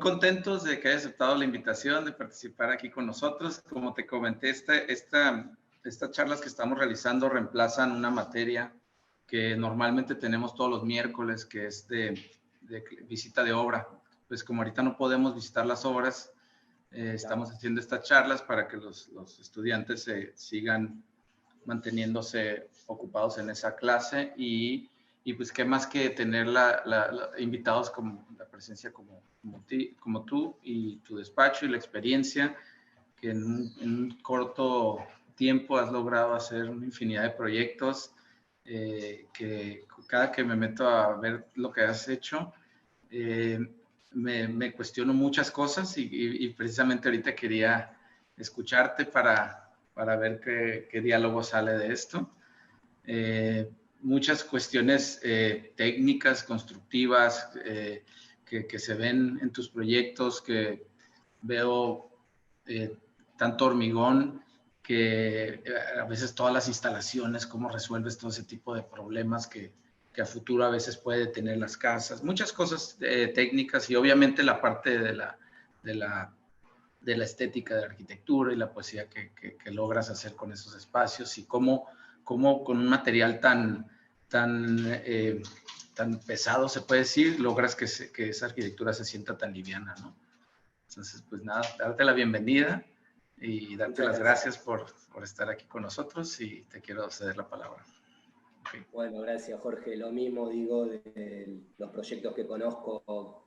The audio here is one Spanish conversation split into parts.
contentos de que hayas aceptado la invitación de participar aquí con nosotros. Como te comenté, estas charlas que estamos realizando reemplazan una materia que normalmente tenemos todos los miércoles, que es de visita de obra. Pues como ahorita no podemos visitar las obras, estamos haciendo estas charlas para que los estudiantes sigan manteniéndose ocupados en esa clase y pues qué más que tener invitados como la presencia como tú y tu despacho y la experiencia que en un corto tiempo has logrado hacer una infinidad de proyectos que cada que me meto a ver lo que has hecho me cuestiono muchas cosas y precisamente ahorita quería escucharte para ver qué diálogo sale de esto. Muchas cuestiones técnicas, constructivas, que se ven en tus proyectos, que veo tanto hormigón, que a veces todas las instalaciones, cómo resuelves todo ese tipo de problemas que a futuro a veces puede tener las casas, muchas cosas técnicas y obviamente la parte de la estética de la arquitectura y la poesía que logras hacer con esos espacios y cómo con un material tan pesado, se puede decir, logras que esa arquitectura se sienta tan liviana, ¿no? Entonces, pues nada, darte la bienvenida y darte las gracias por estar aquí con nosotros y te quiero ceder la palabra. Okay. Bueno, gracias Jorge. Lo mismo digo de los proyectos que conozco,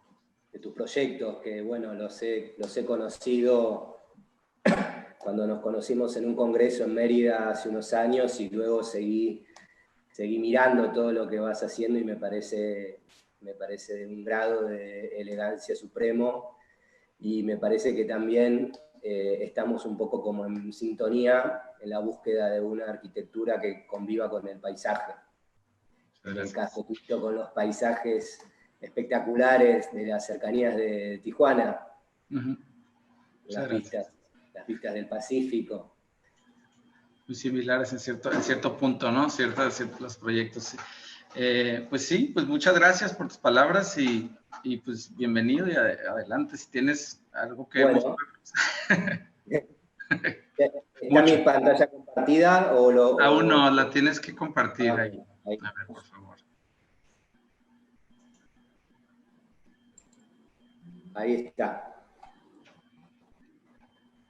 de tus proyectos, que bueno, los he conocido cuando nos conocimos en un congreso en Mérida hace unos años y luego seguí mirando todo lo que vas haciendo y me parece de un grado de elegancia supremo y me parece que también estamos un poco como en sintonía en la búsqueda de una arquitectura que conviva con el paisaje. En el caso tuyo con los paisajes espectaculares de las cercanías de Tijuana, las vistas del Pacífico. Muy similares en cierto punto, ¿no? Ciertos los proyectos. Pues sí, pues muchas gracias por tus palabras y pues bienvenido y adelante si tienes algo que bueno, ¿Está mi pantalla compartida o lo...? Aún no, la tienes que compartir ahí. A ver, por favor. Ahí está.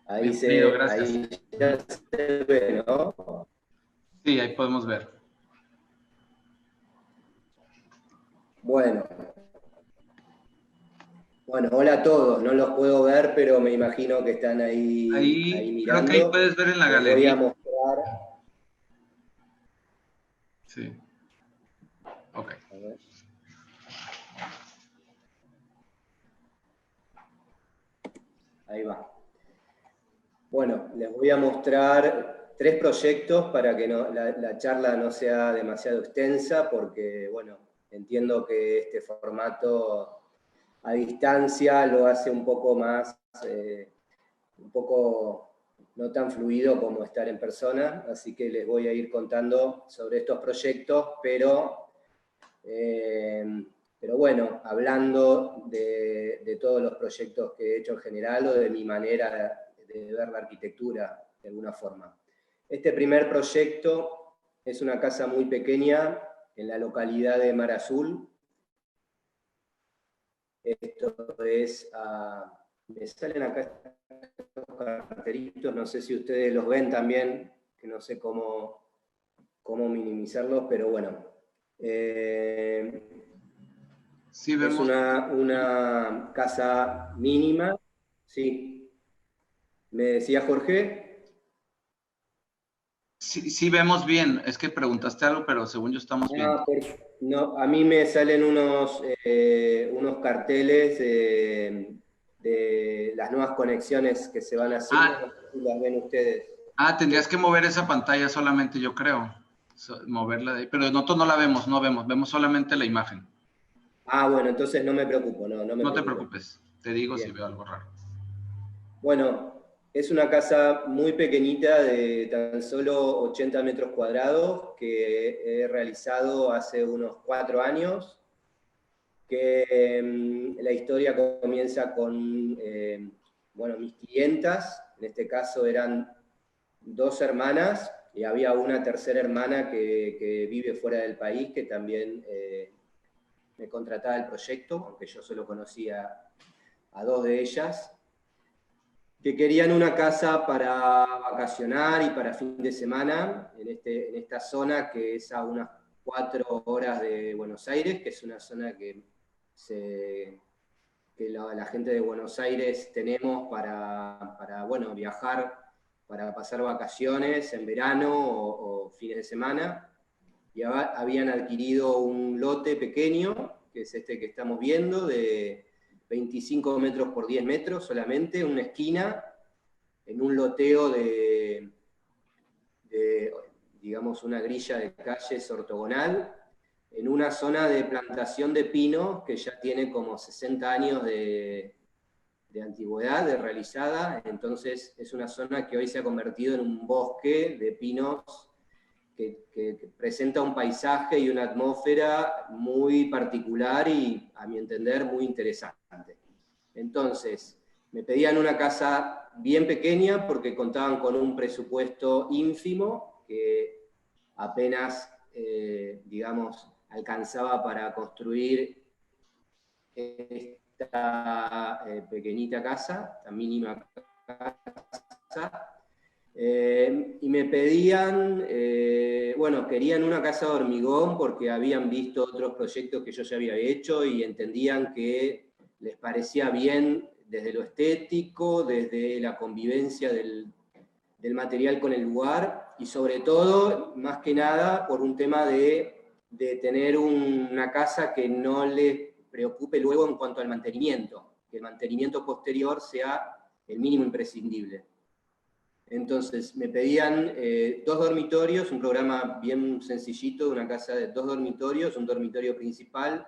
Ahí gracias. Ahí ya se ve, ¿no? Sí, ahí podemos ver. Bueno, hola a todos. No los puedo ver, pero me imagino que están ahí mirando. Creo que ahí puedes ver en la galería. Voy a mostrar. Sí. Ok. A ver. Ahí va. Bueno, les voy a mostrar 3 proyectos para que la charla no sea demasiado extensa, porque, bueno, entiendo que este formato a distancia lo hace un poco más, un poco no tan fluido como estar en persona, así que les voy a ir contando sobre estos proyectos, pero bueno, hablando de todos los proyectos que he hecho en general o de mi manera de ver la arquitectura de alguna forma. Este primer proyecto es una casa muy pequeña en la localidad de Mar Azul. Esto es, me salen acá estos cartelitos, no sé si ustedes los ven también, que no sé cómo minimizarlos, pero bueno. Sí, vemos. Es una casa mínima, sí. ¿Me decía Jorge? Sí, vemos bien. Es que preguntaste algo, pero según yo estamos bien. No, a mí me salen unos carteles de las nuevas conexiones que se van haciendo. No sé si las ven ustedes. Tendrías que mover esa pantalla solamente, yo creo. Moverla de ahí. Pero nosotros no la vemos, vemos solamente la imagen. Bueno, entonces no me preocupo. No te preocupes, te digo bien. Si veo algo raro. Bueno, es una casa muy pequeñita de tan solo 80 metros cuadrados que he realizado hace unos 4 años. que la historia comienza con, bueno, mis clientas, en este caso eran 2 hermanas, y había una tercera hermana que vive fuera del país, que también me contrataba el proyecto, aunque yo solo conocía a 2 de ellas, que querían una casa para vacacionar y para fin de semana, en esta zona que es a unas 4 horas de Buenos Aires, que es una zona que la gente de Buenos Aires tenemos para bueno, viajar, para pasar vacaciones en verano o fines de semana, y habían adquirido un lote pequeño, que es este que estamos viendo, de 25 metros por 10 metros solamente, una esquina, en un loteo de digamos, una grilla de calles ortogonal, en una zona de plantación de pino que ya tiene como 60 años de antigüedad, de realizada, entonces es una zona que hoy se ha convertido en un bosque de pinos que presenta un paisaje y una atmósfera muy particular y, a mi entender, muy interesante. Entonces, me pedían una casa bien pequeña porque contaban con un presupuesto ínfimo que apenas, digamos, alcanzaba para construir esta pequeñita casa, esta mínima casa. Y me pedían, bueno, querían una casa de hormigón porque habían visto otros proyectos que yo ya había hecho y entendían que les parecía bien desde lo estético, desde la convivencia del material con el lugar, y sobre todo, más que nada, por un tema de tener una casa que no les preocupe luego en cuanto al mantenimiento, que el mantenimiento posterior sea el mínimo imprescindible. Entonces, me pedían 2 dormitorios, un programa bien sencillito, de una casa de 2 dormitorios, un dormitorio principal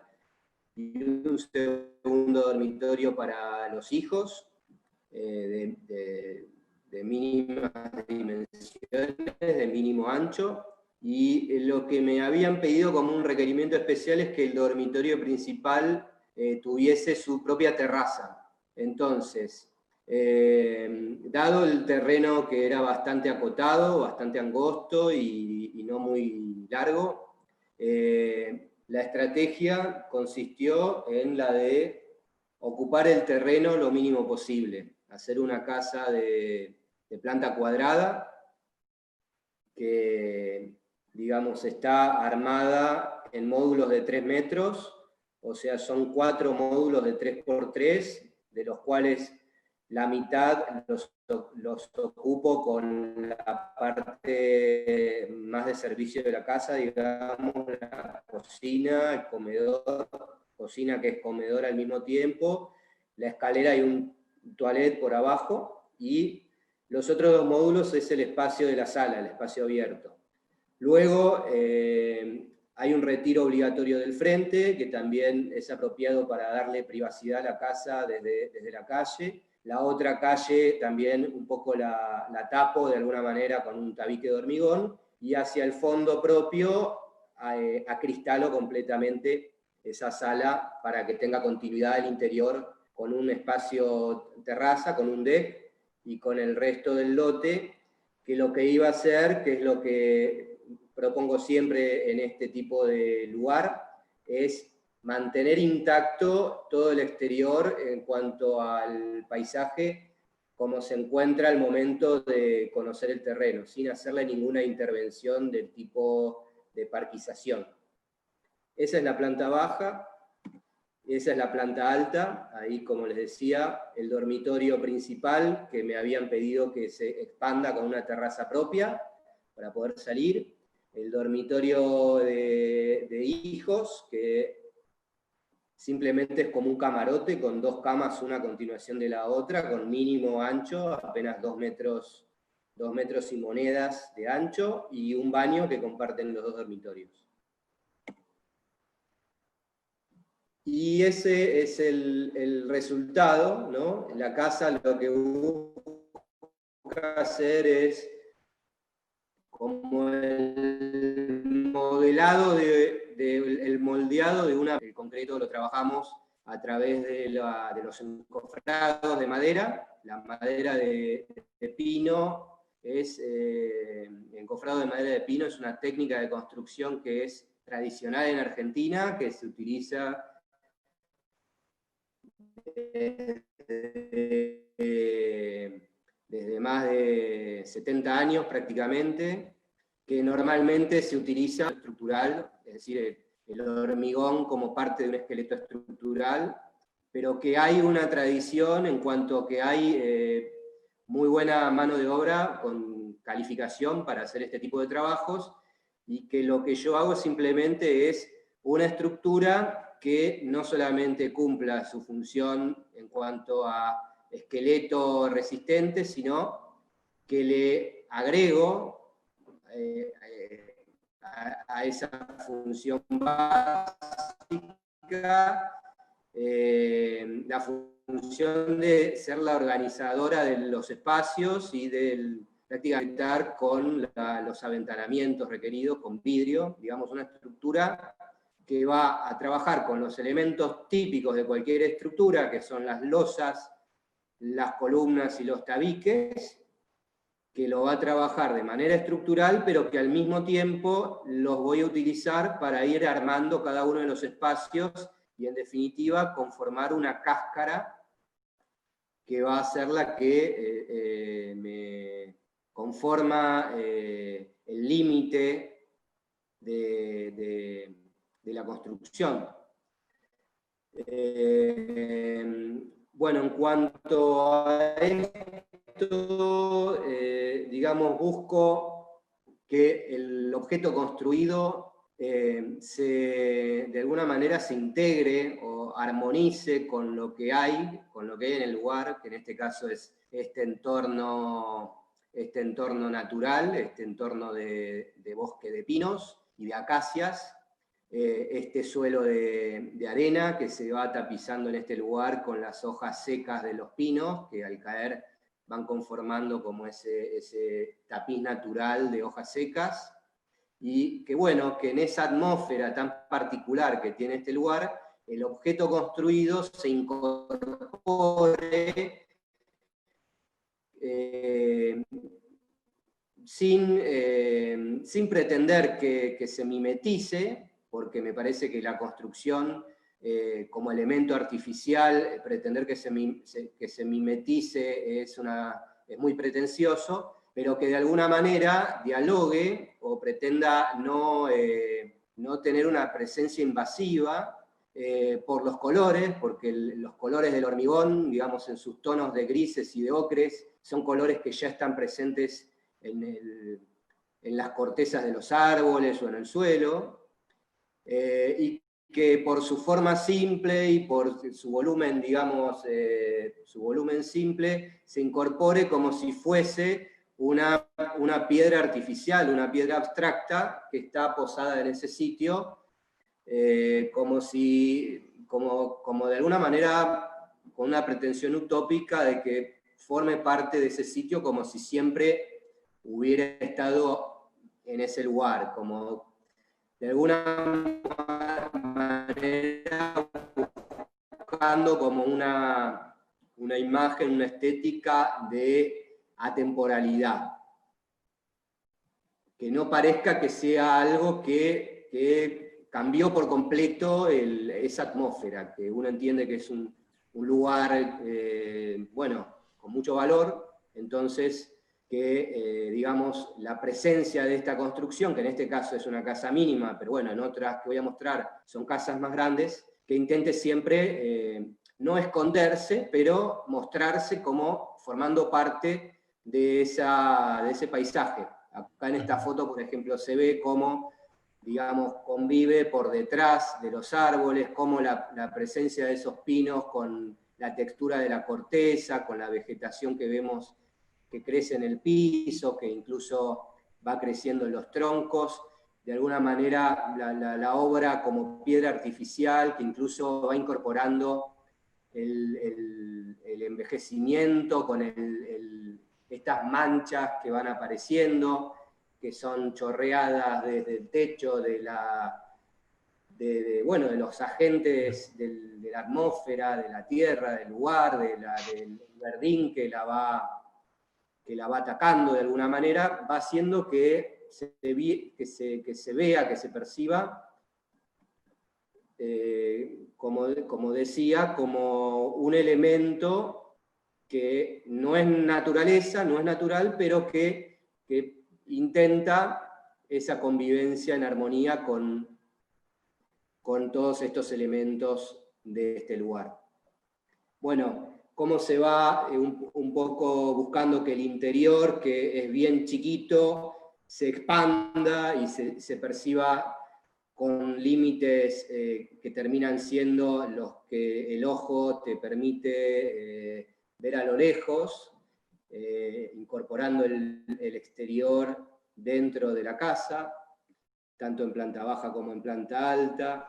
y un segundo dormitorio para los hijos, de mínimas dimensiones, de mínimo ancho, y lo que me habían pedido como un requerimiento especial es que el dormitorio principal tuviese su propia terraza. Entonces, dado el terreno que era bastante acotado, bastante angosto y no muy largo, la estrategia consistió en la de ocupar el terreno lo mínimo posible, hacer una casa de planta cuadrada que, digamos, está armada en módulos de 3 metros, o sea, son 4 módulos de 3x3, de los cuales la mitad los ocupo con la parte más de servicio de la casa, digamos, la cocina, el comedor, cocina que es comedor al mismo tiempo, la escalera y un toilet por abajo, y los otros 2 módulos es el espacio de la sala, el espacio abierto. Luego hay un retiro obligatorio del frente, que también es apropiado para darle privacidad a la casa desde la calle. La otra calle también un poco la tapo de alguna manera con un tabique de hormigón, y hacia el fondo propio acristalo completamente esa sala para que tenga continuidad el interior con un espacio terraza, con un deck, y con el resto del lote, que lo que iba a hacer, que es lo que propongo siempre en este tipo de lugar, es mantener intacto todo el exterior en cuanto al paisaje, como se encuentra al momento de conocer el terreno, sin hacerle ninguna intervención del tipo de parquización. Esa es la planta baja. Esa es la planta alta, ahí como les decía, el dormitorio principal, que me habían pedido que se expanda con una terraza propia para poder salir, el dormitorio de hijos, que simplemente es como un camarote con 2 camas, una a continuación de la otra, con mínimo ancho, apenas 2 metros y monedas de ancho, y un baño que comparten los 2 dormitorios. Y ese es el resultado, ¿no? La casa lo que busca hacer es como el modelado el moldeado de el concreto concreto lo trabajamos a través de los encofrados de madera. La madera de pino encofrado de madera de pino es una técnica de construcción que es tradicional en Argentina, que se utiliza desde más de 70 años prácticamente, que normalmente se utiliza estructural, es decir, el hormigón como parte de un esqueleto estructural, pero que hay una tradición en cuanto a que hay muy buena mano de obra con calificación para hacer este tipo de trabajos, y que lo que yo hago simplemente es una estructura que no solamente cumpla su función en cuanto a esqueleto resistente, sino que le agrego a esa función básica la función de ser la organizadora de los espacios y del prácticamente con los aventanamientos requeridos, con vidrio, digamos una estructura que va a trabajar con los elementos típicos de cualquier estructura, que son las losas, las columnas y los tabiques, que lo va a trabajar de manera estructural, pero que al mismo tiempo los voy a utilizar para ir armando cada uno de los espacios y en definitiva conformar una cáscara que va a ser la que me conforma el límite de la construcción. Bueno, en cuanto a esto, digamos, busco que el objeto construido de alguna manera se integre o armonice con lo que hay en el lugar, que en este caso es este entorno natural, este entorno de bosque de pinos y de acacias, este suelo de arena que se va tapizando en este lugar con las hojas secas de los pinos, que al caer van conformando como ese tapiz natural de hojas secas, y que bueno, que en esa atmósfera tan particular que tiene este lugar, el objeto construido se incorpore sin pretender que se mimetice, porque me parece que la construcción como elemento artificial, pretender que se mimetice es muy pretencioso, pero que de alguna manera dialogue o pretenda no tener una presencia invasiva por los colores, porque los colores del hormigón, digamos, en sus tonos de grises y de ocres, son colores que ya están presentes en las cortezas de los árboles o en el suelo, y que por su forma simple y por su volumen, digamos, su volumen simple, se incorpore como si fuese una piedra artificial, una piedra abstracta que está posada en ese sitio, como de alguna manera con una pretensión utópica de que forme parte de ese sitio como si siempre hubiera estado en ese lugar, como de alguna manera buscando como una imagen, una estética de atemporalidad. Que no parezca que sea algo que cambió por completo esa atmósfera, que uno entiende que es un lugar, bueno, con mucho valor, entonces que, digamos, la presencia de esta construcción, que en este caso es una casa mínima, pero bueno, en otras que voy a mostrar son casas más grandes, que intente siempre no esconderse, pero mostrarse como formando parte de ese paisaje. Acá en esta foto, por ejemplo, se ve cómo, digamos, convive por detrás de los árboles, cómo la presencia de esos pinos con la textura de la corteza, con la vegetación que vemos que crece en el piso, que incluso va creciendo en los troncos, de alguna manera la obra como piedra artificial, que incluso va incorporando el envejecimiento con estas manchas que van apareciendo, que son chorreadas desde el techo de bueno, de los agentes de la atmósfera, de la tierra, del lugar, del verdín que la va atacando de alguna manera, va haciendo que se vea, que se perciba, como decía, como un elemento que no es naturaleza, no es natural, pero que intenta esa convivencia en armonía con todos estos elementos de este lugar. Bueno, cómo se va un poco buscando que el interior, que es bien chiquito, se expanda y se perciba con límites que terminan siendo los que el ojo te permite ver a lo lejos, incorporando el exterior dentro de la casa, tanto en planta baja como en planta alta,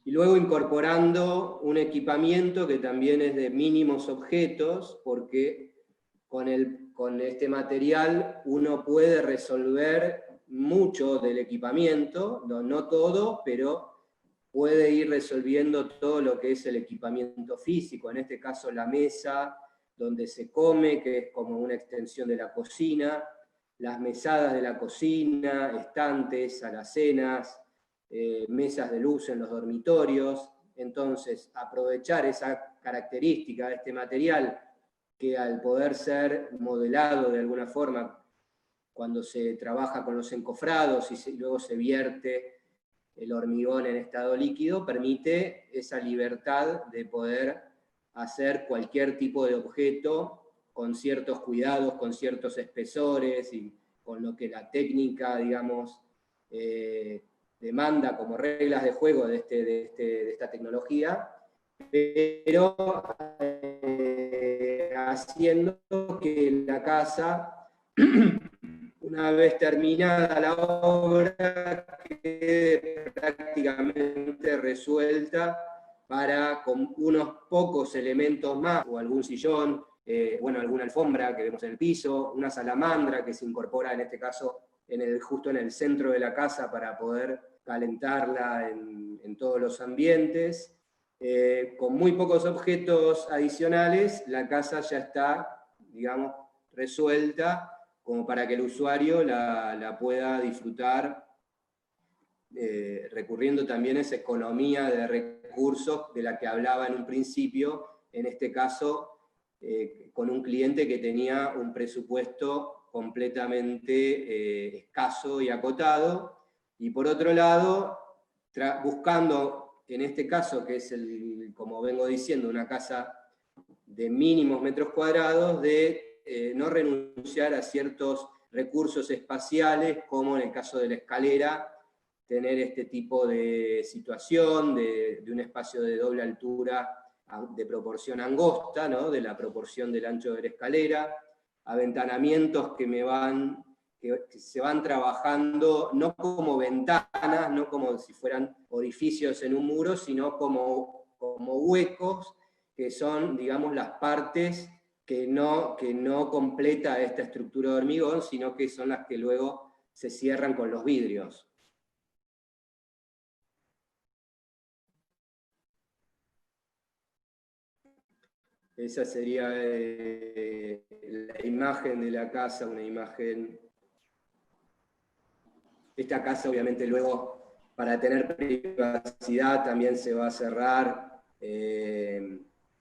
y luego incorporando un equipamiento que también es de mínimos objetos, porque con este material uno puede resolver mucho del equipamiento, no todo, pero puede ir resolviendo todo lo que es el equipamiento físico, en este caso la mesa donde se come, que es como una extensión de la cocina, las mesadas de la cocina, estantes, alacenas, mesas de luz en los dormitorios. Entonces, aprovechar esa característica de este material, que al poder ser modelado de alguna forma, cuando se trabaja con los encofrados y luego se vierte el hormigón en estado líquido, permite esa libertad de poder hacer cualquier tipo de objeto con ciertos cuidados, con ciertos espesores, y con lo que la técnica, digamos, demanda como reglas de juego de esta tecnología, pero haciendo que la casa, una vez terminada la obra, quede prácticamente resuelta para, con unos pocos elementos más, o algún sillón, bueno, alguna alfombra que vemos en el piso, una salamandra que se incorpora en este caso justo en el centro de la casa para poder calentarla en todos los ambientes. Con muy pocos objetos adicionales, la casa ya está, digamos, resuelta como para que el usuario la pueda disfrutar, recurriendo también a esa economía de recursos de la que hablaba en un principio, en este caso con un cliente que tenía un presupuesto completamente escaso y acotado, y por otro lado, buscando, en este caso, que es, como vengo diciendo, una casa de mínimos metros cuadrados, de no renunciar a ciertos recursos espaciales, como en el caso de la escalera, tener este tipo de situación, de un espacio de doble altura de proporción angosta, ¿no? De la proporción del ancho de la escalera, aventanamientos que se van trabajando no como ventanas, no como si fueran orificios en un muro, sino como huecos, que son, digamos, las partes que no completa esta estructura de hormigón, sino que son las que luego se cierran con los vidrios. Esa sería la imagen de la casa, una imagen. Esta casa obviamente luego, para tener privacidad, también se va a cerrar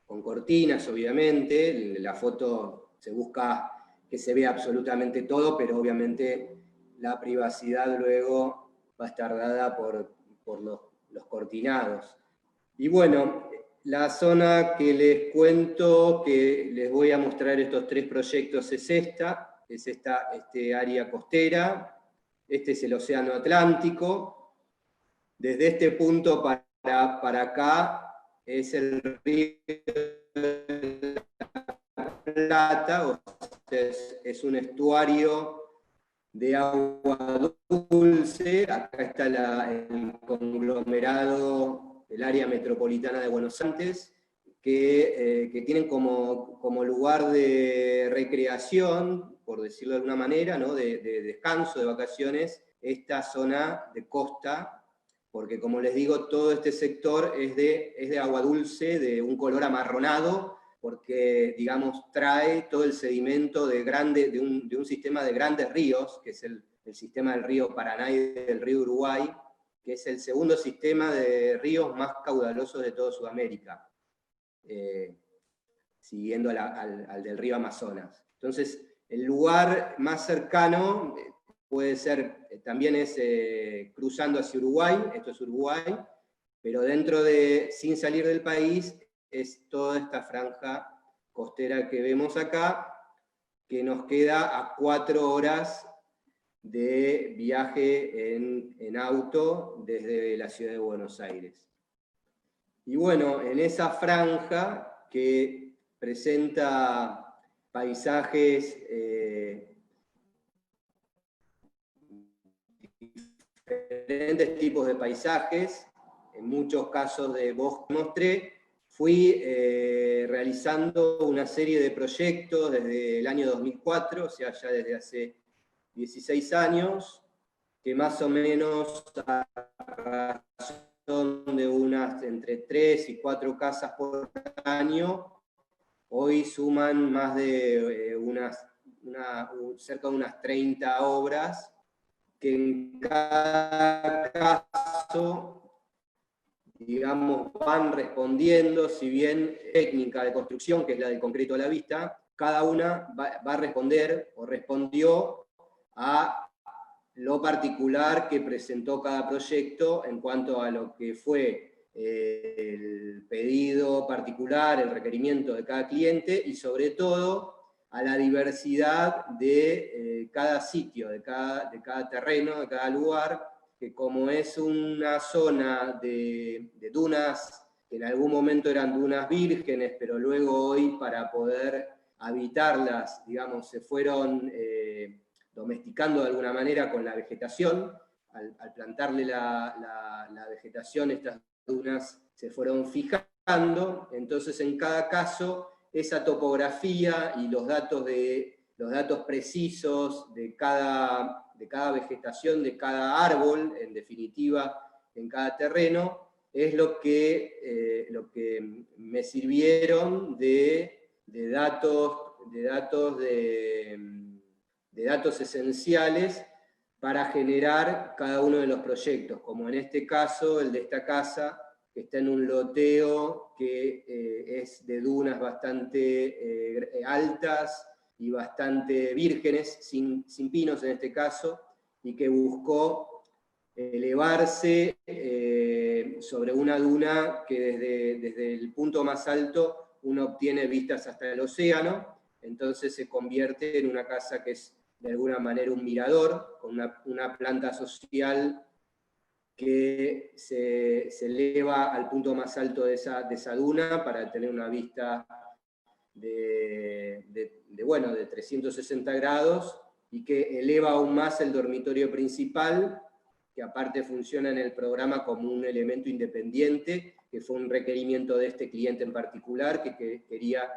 con cortinas, obviamente. La foto se busca que se vea absolutamente todo, pero obviamente la privacidad luego va a estar dada por los cortinados. Y bueno, la zona que les cuento, que les voy a mostrar estos 3 proyectos, es este área costera. Este es el Océano Atlántico. Desde este punto para acá es el río de la Plata, o sea, es un estuario de agua dulce. Acá está el conglomerado, el área metropolitana de Buenos Aires, que tienen como lugar de recreación, por decirlo de alguna manera, ¿no? de descanso, de vacaciones, esta zona de costa, porque como les digo, todo este sector es de agua dulce, de un color amarronado, porque, digamos, trae todo el sedimento de un sistema de grandes ríos, que es el sistema del río Paraná y del río Uruguay, que es el segundo sistema de ríos más caudalosos de toda Sudamérica, siguiendo al del río Amazonas. Entonces, el lugar más cercano puede ser, también es cruzando hacia Uruguay, esto es Uruguay, pero sin salir del país, es toda esta franja costera que vemos acá, que nos queda a 4 horas de viaje en auto desde la ciudad de Buenos Aires. Y bueno, en esa franja que presenta paisajes diferentes tipos de paisajes, en muchos casos de bosque, mostré, fui realizando una serie de proyectos desde el año 2004, o sea, ya desde hace 16 años, que más o menos a razón de unas entre 3 y 4 casas por año, hoy suman más de cerca de unas 30 obras, que en cada caso, digamos, van respondiendo, si bien técnica de construcción, que es la del concreto a la vista, cada una va a responder o respondió a lo particular que presentó cada proyecto en cuanto a lo que fue el pedido particular, el requerimiento de cada cliente, y sobre todo a la diversidad de cada sitio, de cada terreno, de cada lugar, que como es una zona de dunas, que en algún momento eran dunas vírgenes, pero luego hoy para poder habitarlas, digamos, se fueron domesticando de alguna manera con la vegetación, al plantarle la vegetación, estas dunas se fueron fijando, entonces en cada caso esa topografía y los datos precisos de cada vegetación, de cada árbol, en definitiva, en cada terreno, es lo que me sirvieron de datos esenciales para generar cada uno de los proyectos, como en este caso el de esta casa, que está en un loteo que es de dunas bastante altas y bastante vírgenes, sin pinos en este caso, y que buscó elevarse sobre una duna que desde el punto más alto uno obtiene vistas hasta el océano, entonces se convierte en una casa que es de alguna manera un mirador, con una planta social que se eleva al punto más alto de esa duna para tener una vista de 360 grados, y que eleva aún más el dormitorio principal, que aparte funciona en el programa como un elemento independiente, que fue un requerimiento de este cliente en particular, que quería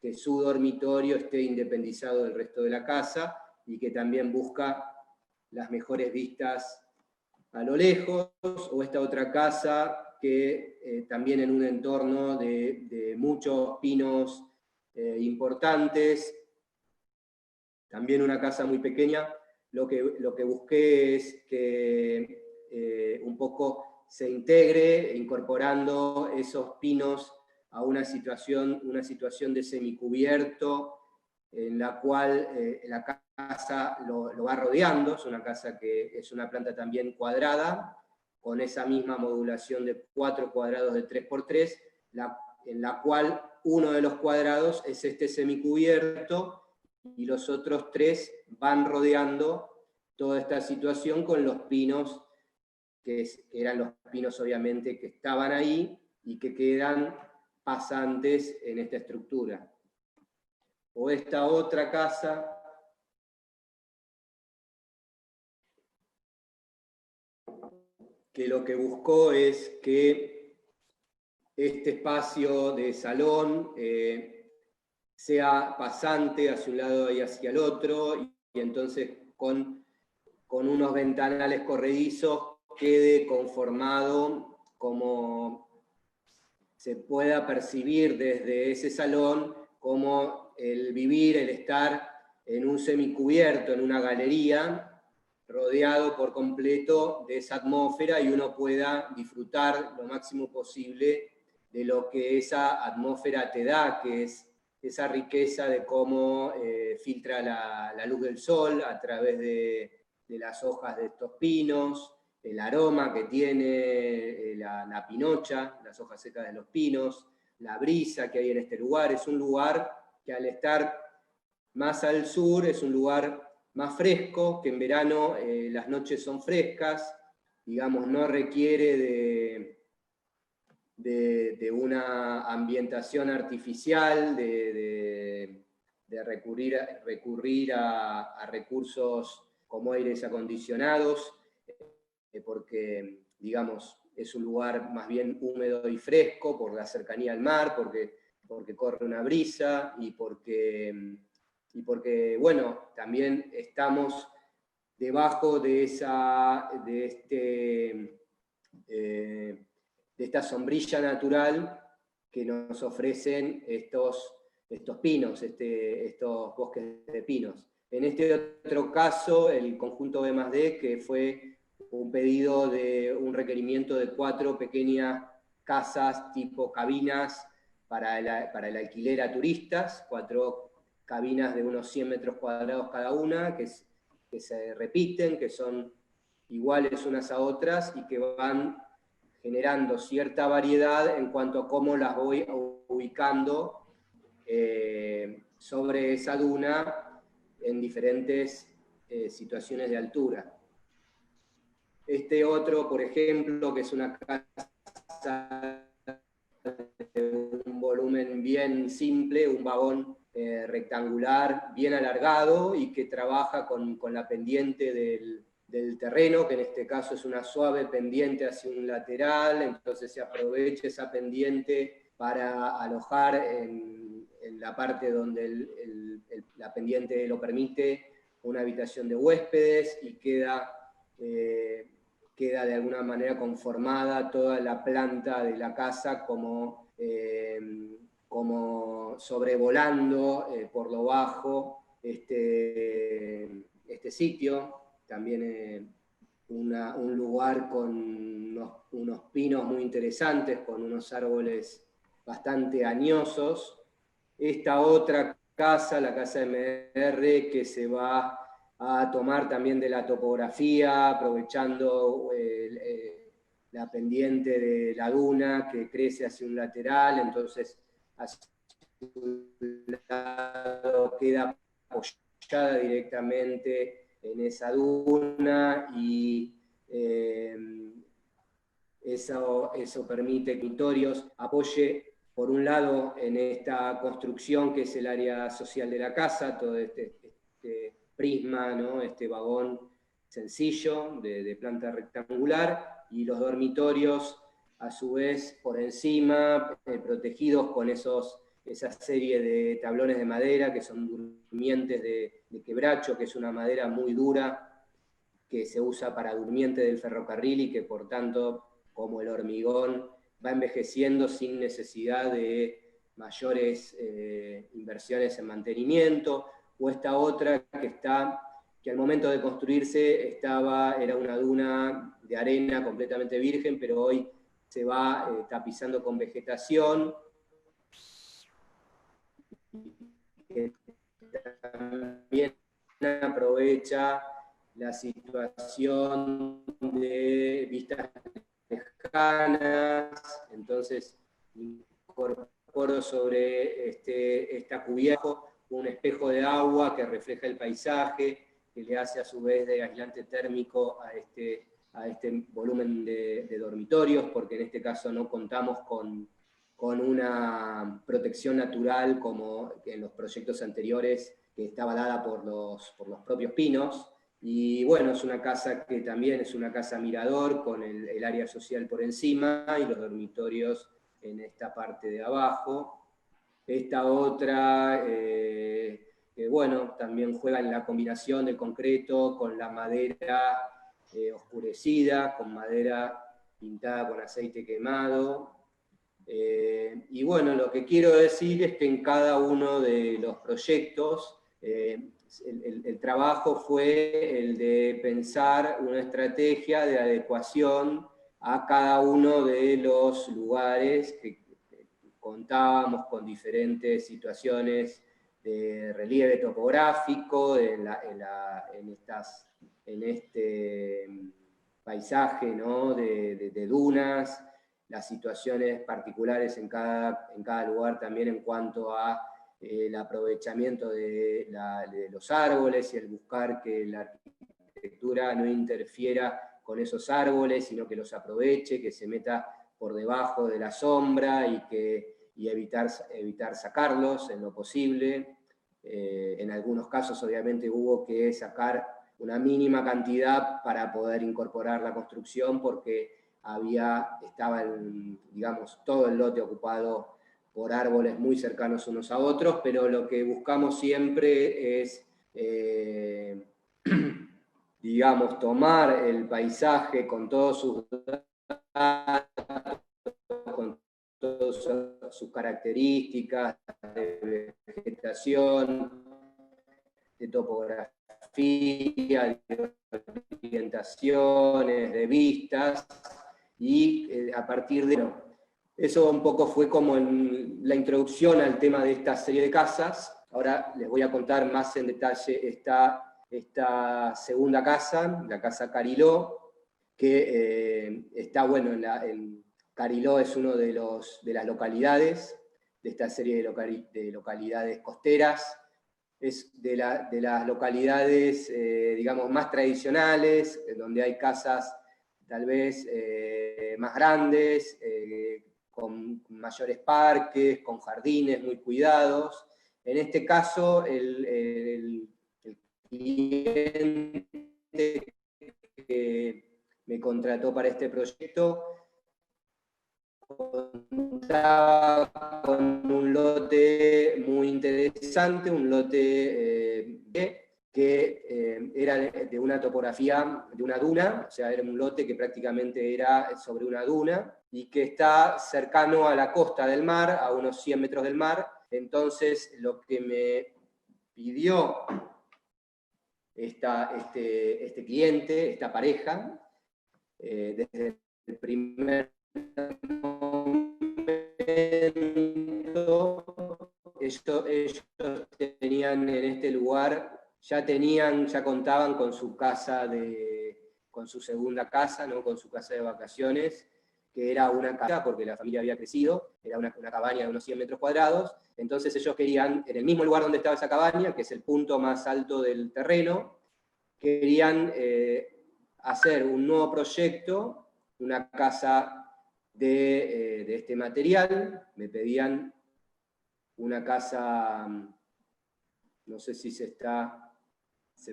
que su dormitorio esté independizado del resto de la casa, y que también busca las mejores vistas a lo lejos, o esta otra casa que también en un entorno de muchos pinos importantes, también una casa muy pequeña. Lo que busqué es que un poco se integre, incorporando esos pinos a una situación de semicubierto, en la cual la casa lo va rodeando. Es una casa que es una planta también cuadrada, con esa misma modulación de 4 cuadrados de 3×3, en la cual uno de los cuadrados es este semicubierto, y los otros 3 van rodeando toda esta situación con los pinos, que eran los pinos obviamente que estaban ahí y que quedan pasantes en esta estructura. O esta otra casa, que lo que buscó es que este espacio de salón sea pasante hacia un lado y hacia el otro, y entonces con unos ventanales corredizos quede conformado como se pueda percibir desde ese salón como el vivir, el estar en un semicubierto, en una galería, rodeado por completo de esa atmósfera y uno pueda disfrutar lo máximo posible de lo que esa atmósfera te da, que es esa riqueza de cómo filtra la luz del sol a través de las hojas de estos pinos, el aroma que tiene la pinocha, las hojas secas de los pinos, la brisa que hay en este lugar. Es un lugar que al estar más al sur es un lugar más fresco, que en verano las noches son frescas, digamos, no requiere de una ambientación artificial, de recurrir a recursos como aires acondicionados, porque, digamos, es un lugar más bien húmedo y fresco por la cercanía al mar, porque corre una brisa y porque, bueno, también estamos debajo de esta sombrilla natural que nos ofrecen estos pinos, estos bosques de pinos. En este otro caso, el conjunto B+D, que fue un pedido de un requerimiento de 4 pequeñas casas tipo cabinas para el alquiler a turistas, 4 cabinas de unos 100 metros cuadrados cada una, que se repiten, que son iguales unas a otras y que van generando cierta variedad en cuanto a cómo las voy ubicando sobre esa duna en diferentes situaciones de altura. Este otro, por ejemplo, que es una casa de un volumen bien simple, un vagón rectangular bien alargado y que trabaja con la pendiente del terreno, que en este caso es una suave pendiente hacia un lateral, entonces se aprovecha esa pendiente para alojar en la parte donde la pendiente lo permite una habitación de huéspedes y queda de alguna manera conformada toda la planta de la casa como sobrevolando por lo bajo este sitio. También un lugar con unos pinos muy interesantes, con unos árboles bastante añosos. Esta otra casa, la casa MR, que se va a tomar también de la topografía, aprovechando la pendiente de la duna que crece hacia un lateral, entonces hacia un lado queda apoyada directamente en esa duna y eso permite que Vitorios apoye por un lado en esta construcción que es el área social de la casa, todo este prisma, ¿no? Este vagón sencillo de planta rectangular, y los dormitorios a su vez por encima, protegidos con esa serie de tablones de madera que son durmientes de quebracho, que es una madera muy dura que se usa para durmiente del ferrocarril y que por tanto, como el hormigón, va envejeciendo sin necesidad de mayores inversiones en mantenimiento. O esta otra que al momento de construirse era una duna de arena completamente virgen, pero hoy se va tapizando con vegetación. También aprovecha la situación de vistas lejanas, entonces incorporo sobre esta cubierta un espejo de agua que refleja el paisaje, que le hace a su vez de aislante térmico a este volumen de dormitorios, porque en este caso no contamos con una protección natural como en los proyectos anteriores, que estaba dada por los propios pinos. Y bueno, es una casa que también es una casa mirador, con el área social por encima y los dormitorios en esta parte de abajo. Esta otra, que bueno, también juega en la combinación del concreto con la madera oscurecida, con madera pintada con aceite quemado. Y bueno, lo que quiero decir es que en cada uno de los proyectos el trabajo fue el de pensar una estrategia de adecuación a cada uno de los lugares que contábamos con diferentes situaciones de relieve topográfico, en este paisaje, ¿no? de dunas, las situaciones particulares en cada lugar también en cuanto a el aprovechamiento de los árboles y el buscar que la arquitectura no interfiera con esos árboles, sino que los aproveche, que se meta por debajo de la sombra y evitar sacarlos en lo posible. En algunos casos obviamente hubo que sacar una mínima cantidad para poder incorporar la construcción porque estaba digamos, todo el lote ocupado por árboles muy cercanos unos a otros, pero lo que buscamos siempre es, digamos, tomar el paisaje con todos sus datos, con todas sus características de vegetación, de topografía, de orientaciones, de vistas, y a partir de eso un poco fue como la introducción al tema de esta serie de casas. Ahora les voy a contar más en detalle esta segunda casa, la casa Cariló, que está, bueno, Cariló es uno de las localidades de esta serie de localidades costeras. Es de las localidades, digamos, más tradicionales, donde hay casas tal vez más grandes, con mayores parques, con jardines muy cuidados. En este caso, el cliente que me contrató para este proyecto contaba con un lote muy interesante, un lote que era de una topografía, de una duna, o sea, era un lote que prácticamente era sobre una duna, y que está cercano a la costa del mar, a unos 100 metros del mar. Entonces, lo que me pidió este cliente, esta pareja, desde el primer momento, ellos tenían en este lugar, ya contaban con su casa, con su segunda casa, ¿no? Con su casa de vacaciones, que era una casa, porque la familia había crecido, era una cabaña de unos 100 metros cuadrados. Entonces ellos querían, en el mismo lugar donde estaba esa cabaña, que es el punto más alto del terreno, querían hacer un nuevo proyecto, una casa de este material. Me pedían una casa, no sé si se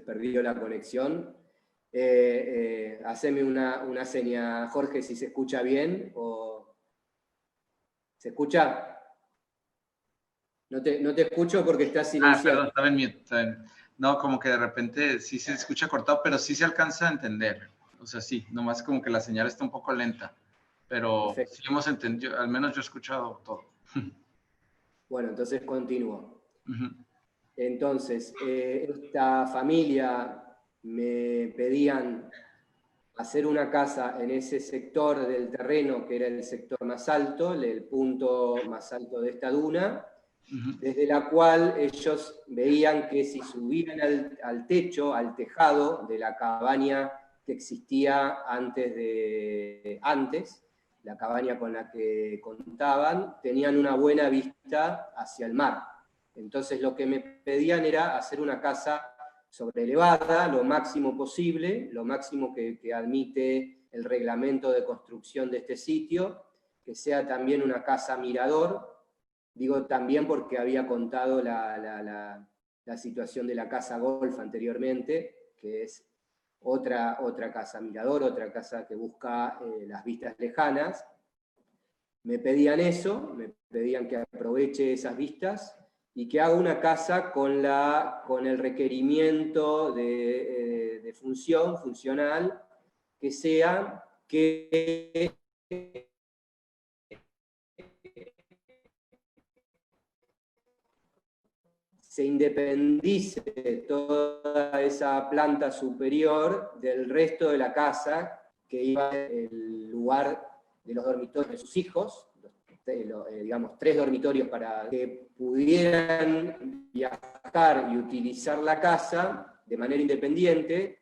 perdió la conexión. Haceme una seña, Jorge, si se escucha bien. ¿Se escucha? No te escucho porque está silenciado. Perdón, estaba en mute. No, como que de repente sí se escucha cortado, pero sí se alcanza a entender. O sea, sí, nomás como que la señal está un poco lenta. Pero perfecto. Sí hemos entendido, al menos yo he escuchado todo. Bueno, entonces continúo. Entonces, esta familia me pedían hacer una casa en ese sector del terreno, que era el sector más alto, el punto más alto de esta duna, desde la cual ellos veían que si subían al techo, al tejado de la cabaña que existía antes, la cabaña con la que contaban, tenían una buena vista hacia el mar. Entonces lo que me pedían era hacer una casa sobrelevada, lo máximo posible, lo máximo que admite el reglamento de construcción de este sitio, que sea también una casa mirador. Digo también porque había contado la situación de la casa golf anteriormente, que es otra casa mirador, otra casa que busca las vistas lejanas. Me pedían eso, me pedían que aproveche esas vistas y que haga una casa con el requerimiento de funcional, que sea que se independice toda esa planta superior del resto de la casa, que iba el lugar de los dormitorios de sus hijos, digamos 3 dormitorios para que pudieran viajar y utilizar la casa de manera independiente,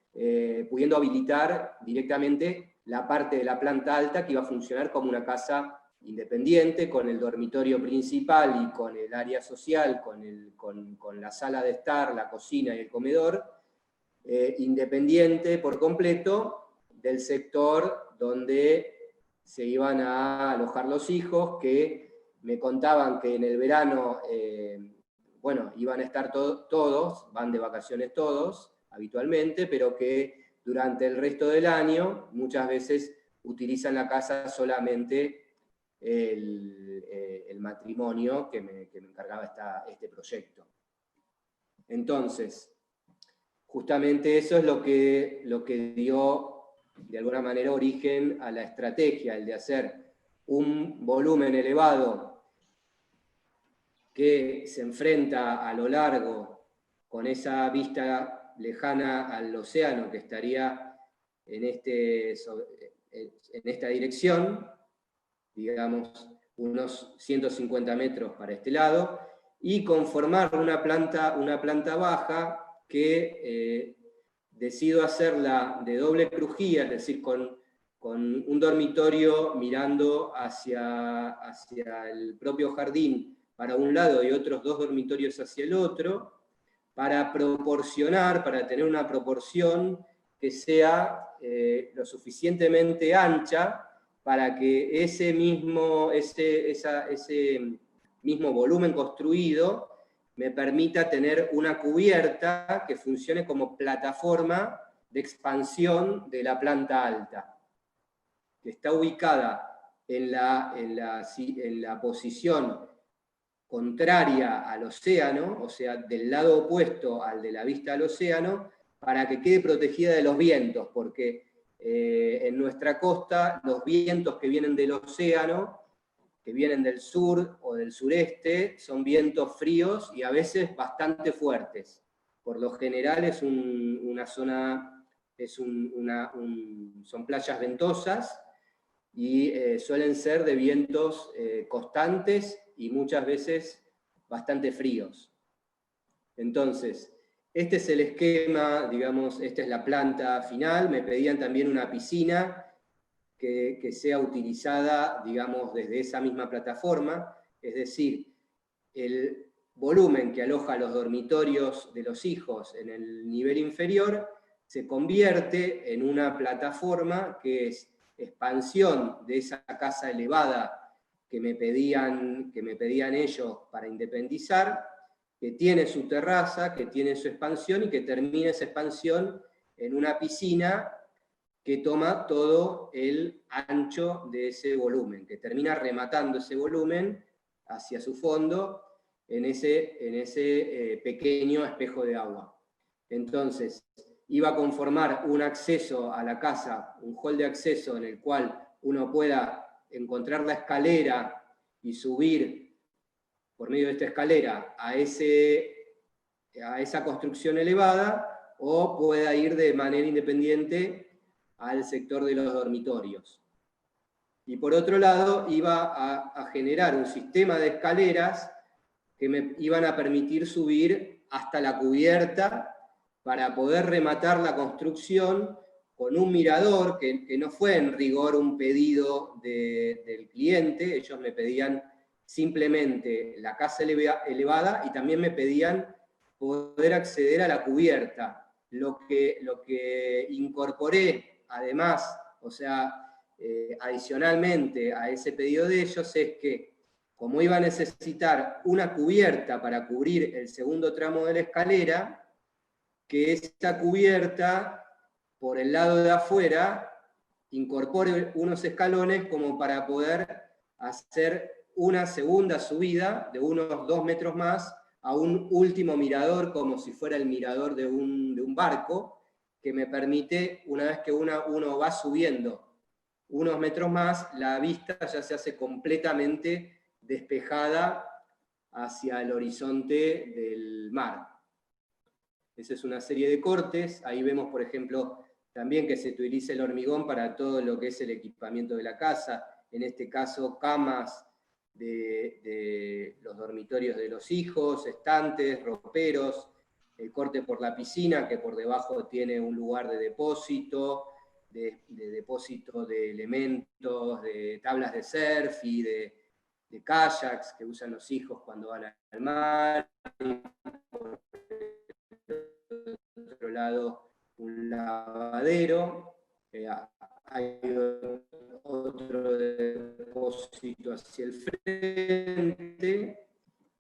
pudiendo habilitar directamente la parte de la planta alta que iba a funcionar como una casa independiente, con el dormitorio principal y con el área social, con la sala de estar, la cocina y el comedor, independiente por completo del sector donde se iban a alojar los hijos, que me contaban que en el verano, bueno, iban a estar todos, van de vacaciones todos, habitualmente, pero que durante el resto del año muchas veces utilizan la casa solamente el matrimonio que me encargaba este proyecto. Entonces, justamente eso es lo que dio de alguna manera origen a la estrategia, el de hacer un volumen elevado que se enfrenta a lo largo con esa vista lejana al océano que estaría en esta dirección, digamos unos 150 metros para este lado, y conformar una planta baja que decido hacerla de doble crujía, es decir, con un dormitorio mirando hacia el propio jardín para un lado y otros 2 dormitorios hacia el otro, para tener una proporción que sea lo suficientemente ancha para que ese mismo volumen construido me permita tener una cubierta que funcione como plataforma de expansión de la planta alta, que está ubicada en la posición contraria al océano, o sea, del lado opuesto al de la vista al océano, para que quede protegida de los vientos, porque en nuestra costa los vientos que vienen del océano, que vienen del sur o del sureste, son vientos fríos y a veces bastante fuertes. Por lo general son playas ventosas y suelen ser de vientos constantes y muchas veces bastante fríos. Entonces, este es el esquema, digamos, esta es la planta final. Me pedían también una piscina que sea utilizada, digamos, desde esa misma plataforma, es decir, el volumen que aloja los dormitorios de los hijos en el nivel inferior se convierte en una plataforma que es expansión de esa casa elevada que me pedían ellos para independizar, que tiene su terraza, que tiene su expansión y que termina esa expansión en una piscina que toma todo el ancho de ese volumen, que termina rematando ese volumen hacia su fondo en ese pequeño espejo de agua. Entonces, iba a conformar un acceso a la casa, un hall de acceso en el cual uno pueda encontrar la escalera y subir por medio de esta escalera a esa construcción elevada, o pueda ir de manera independiente al sector de los dormitorios. Y por otro lado, iba a generar un sistema de escaleras que me iban a permitir subir hasta la cubierta para poder rematar la construcción con un mirador, que no fue en rigor un pedido del cliente. Ellos me pedían simplemente la casa elevada y también me pedían poder acceder a la cubierta. Lo que incorporé, además, o sea, adicionalmente a ese pedido de ellos, es que como iba a necesitar una cubierta para cubrir el segundo tramo de la escalera, que esta cubierta, por el lado de afuera, incorpore unos escalones como para poder hacer una segunda subida de unos 2 metros más a un último mirador, como si fuera el mirador de un barco, que me permite, una vez que uno va subiendo unos metros más, la vista ya se hace completamente despejada hacia el horizonte del mar. Esa es una serie de cortes. Ahí vemos, por ejemplo, también que se utiliza el hormigón para todo lo que es el equipamiento de la casa, en este caso camas de los dormitorios de los hijos, estantes, roperos, el corte por la piscina, que por debajo tiene un lugar de depósito, de depósito de elementos, de tablas de surf y de kayaks que usan los hijos cuando van al mar. Por otro lado, un lavadero, hay otro depósito hacia el frente,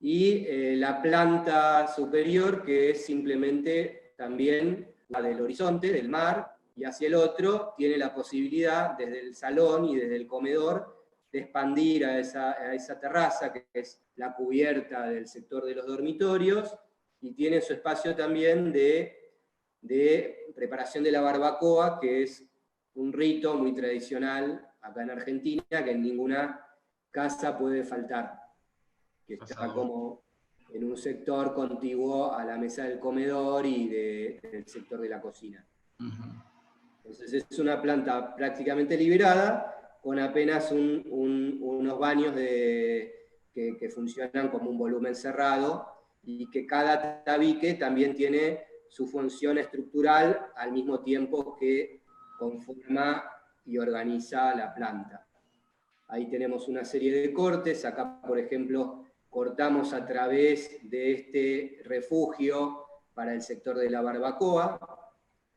y la planta superior, que es simplemente también la del horizonte, del mar, y hacia el otro tiene la posibilidad, desde el salón y desde el comedor, de expandir a esa terraza, que es la cubierta del sector de los dormitorios, y tiene su espacio también de preparación de la barbacoa, que es un rito muy tradicional acá en Argentina, que en ninguna casa puede faltar, que está como en un sector contiguo a la mesa del comedor y del sector de la cocina. Entonces es una planta prácticamente liberada, con apenas unos baños que funcionan como un volumen cerrado, y que cada tabique también tiene su función estructural al mismo tiempo que conforma y organiza la planta. Ahí tenemos una serie de cortes. Acá, por ejemplo, cortamos a través de este refugio para el sector de la barbacoa.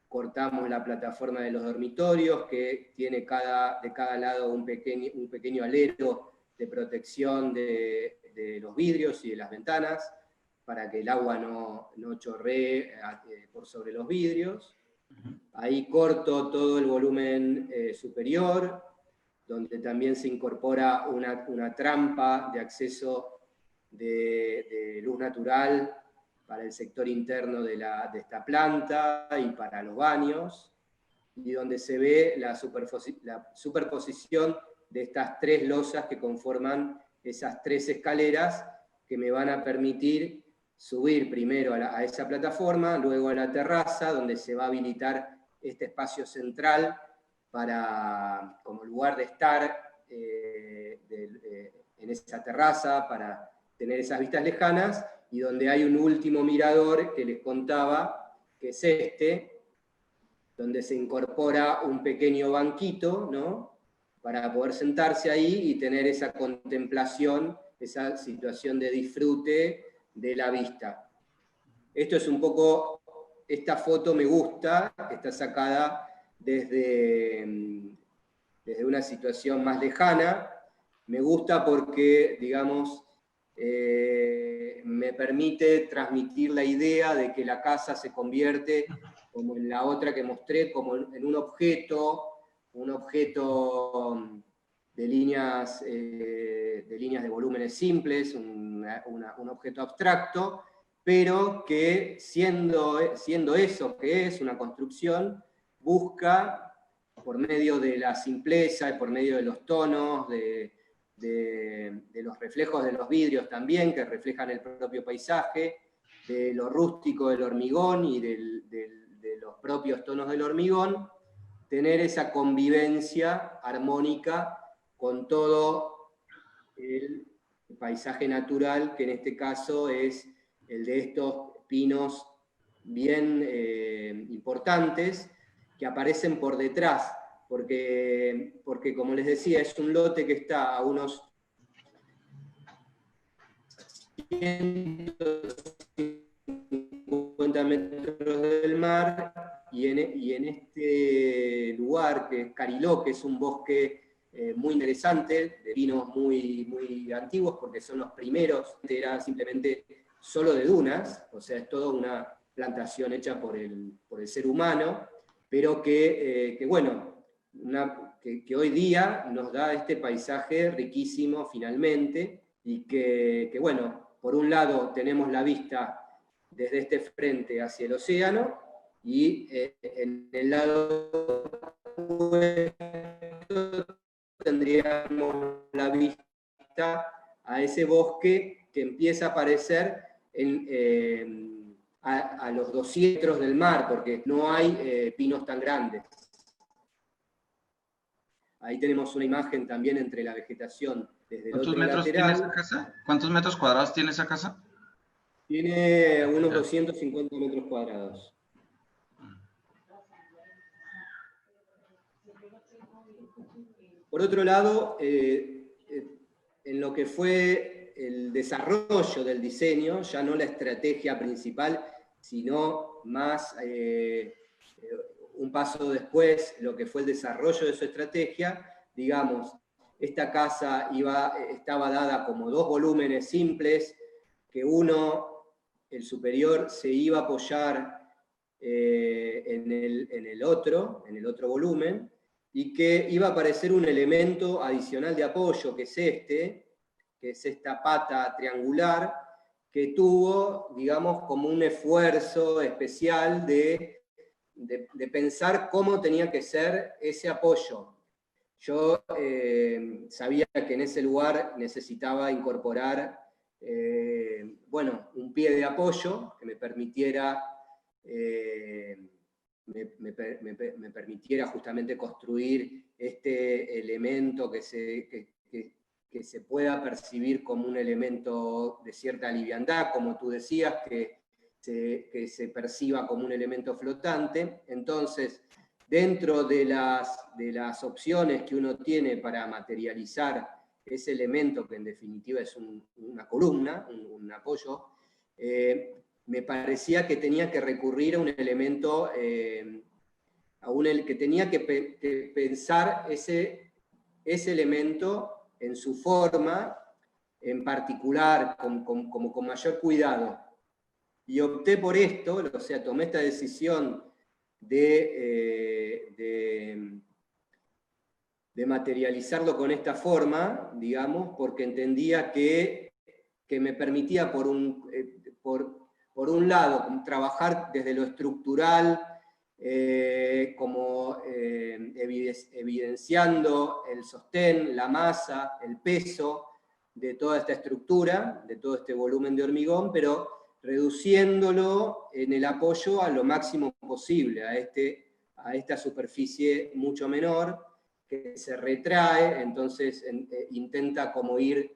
Cortamos la plataforma de los dormitorios, que tiene de cada lado un pequeño alero de protección de los vidrios y de las ventanas, para que el agua no chorree por sobre los vidrios. Ahí corto todo el volumen superior, donde también se incorpora una trampa de acceso de luz natural para el sector interno de esta planta y para los baños, y donde se ve la superposición de estas tres losas que conforman esas tres escaleras, que me van a permitir subir primero a esa plataforma, luego a la terraza, donde se va a habilitar este espacio central como lugar de estar en esa terraza, para tener esas vistas lejanas, y donde hay un último mirador que les contaba, que es donde se incorpora un pequeño banquito, ¿no?, para poder sentarse ahí y tener esa contemplación, esa situación de disfrute de la vista. Esto es un poco, esta foto me gusta, está sacada desde una situación más lejana. Me gusta porque, digamos, me permite transmitir la idea de que la casa se convierte, como en la otra que mostré, como en un objeto de líneas de volúmenes simples, un objeto abstracto, pero que siendo eso que es una construcción, busca, por medio de la simpleza y por medio de los tonos, de los reflejos de los vidrios también, que reflejan el propio paisaje, de lo rústico del hormigón y de los propios tonos del hormigón, tener esa convivencia armónica con todo el paisaje natural, que en este caso es el de estos pinos bien importantes, que aparecen por detrás, porque como les decía, es un lote que está a unos 150 metros del mar, y en este lugar, que es Cariló, que es un bosque muy interesante, de pinos muy, muy antiguos, porque son los primeros, era simplemente solo de dunas, o sea, es toda una plantación hecha por el ser humano, pero que bueno, que hoy día nos da este paisaje riquísimo finalmente, y que bueno, por un lado tenemos la vista desde este frente hacia el océano, y en el lado tendríamos la vista a ese bosque que empieza a aparecer a los 200 metros del mar, porque no hay pinos tan grandes. Ahí tenemos una imagen también entre la vegetación desde el otro metros lateral. tiene esa casa? ¿Cuántos metros cuadrados tiene esa casa? Tiene unos 250 metros cuadrados. Por otro lado, en lo que fue el desarrollo del diseño, ya no la estrategia principal, sino más un paso después, lo que fue el desarrollo de su estrategia, digamos, esta casa estaba dada como 2 volúmenes simples, que uno, el superior, se iba a apoyar en el otro volumen, y que iba a aparecer un elemento adicional de apoyo, que es esta pata triangular, que tuvo, digamos, como un esfuerzo especial de pensar cómo tenía que ser ese apoyo. Yo sabía que en ese lugar necesitaba incorporar, bueno, un pie de apoyo que me permitiera me permitiera justamente construir este elemento que se pueda percibir como un elemento de cierta liviandad, como tú decías, que se perciba como un elemento flotante. Entonces, dentro de las opciones que uno tiene para materializar ese elemento, que en definitiva es una columna, un apoyo, me parecía que tenía que recurrir a un elemento, que tenía que pensar ese elemento en su forma, en particular, como con mayor cuidado. Y opté por esto, o sea, tomé esta decisión de materializarlo con esta forma, digamos, porque entendía que me permitía, por un lado, trabajar desde lo estructural, como evidenciando el sostén, la masa, el peso de toda esta estructura, de todo este volumen de hormigón, pero reduciéndolo en el apoyo a lo máximo posible, a esta superficie mucho menor, que se retrae, entonces intenta como ir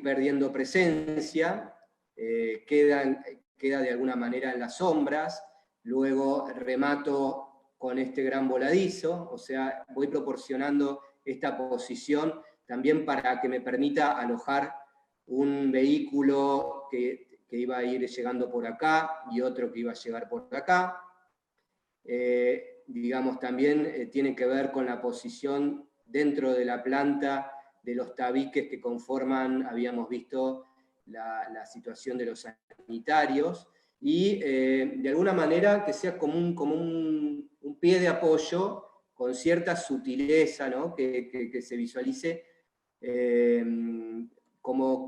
perdiendo presencia, queda de alguna manera en las sombras, luego remato con este gran voladizo, o sea, voy proporcionando esta posición también para que me permita alojar un vehículo que iba a ir llegando por acá y otro que iba a llegar por acá. Digamos, también tiene que ver con la posición dentro de la planta de los tabiques que conforman, habíamos visto, la situación de los sanitarios, y de alguna manera que sea como un pie de apoyo con cierta sutileza, ¿no? que se visualice como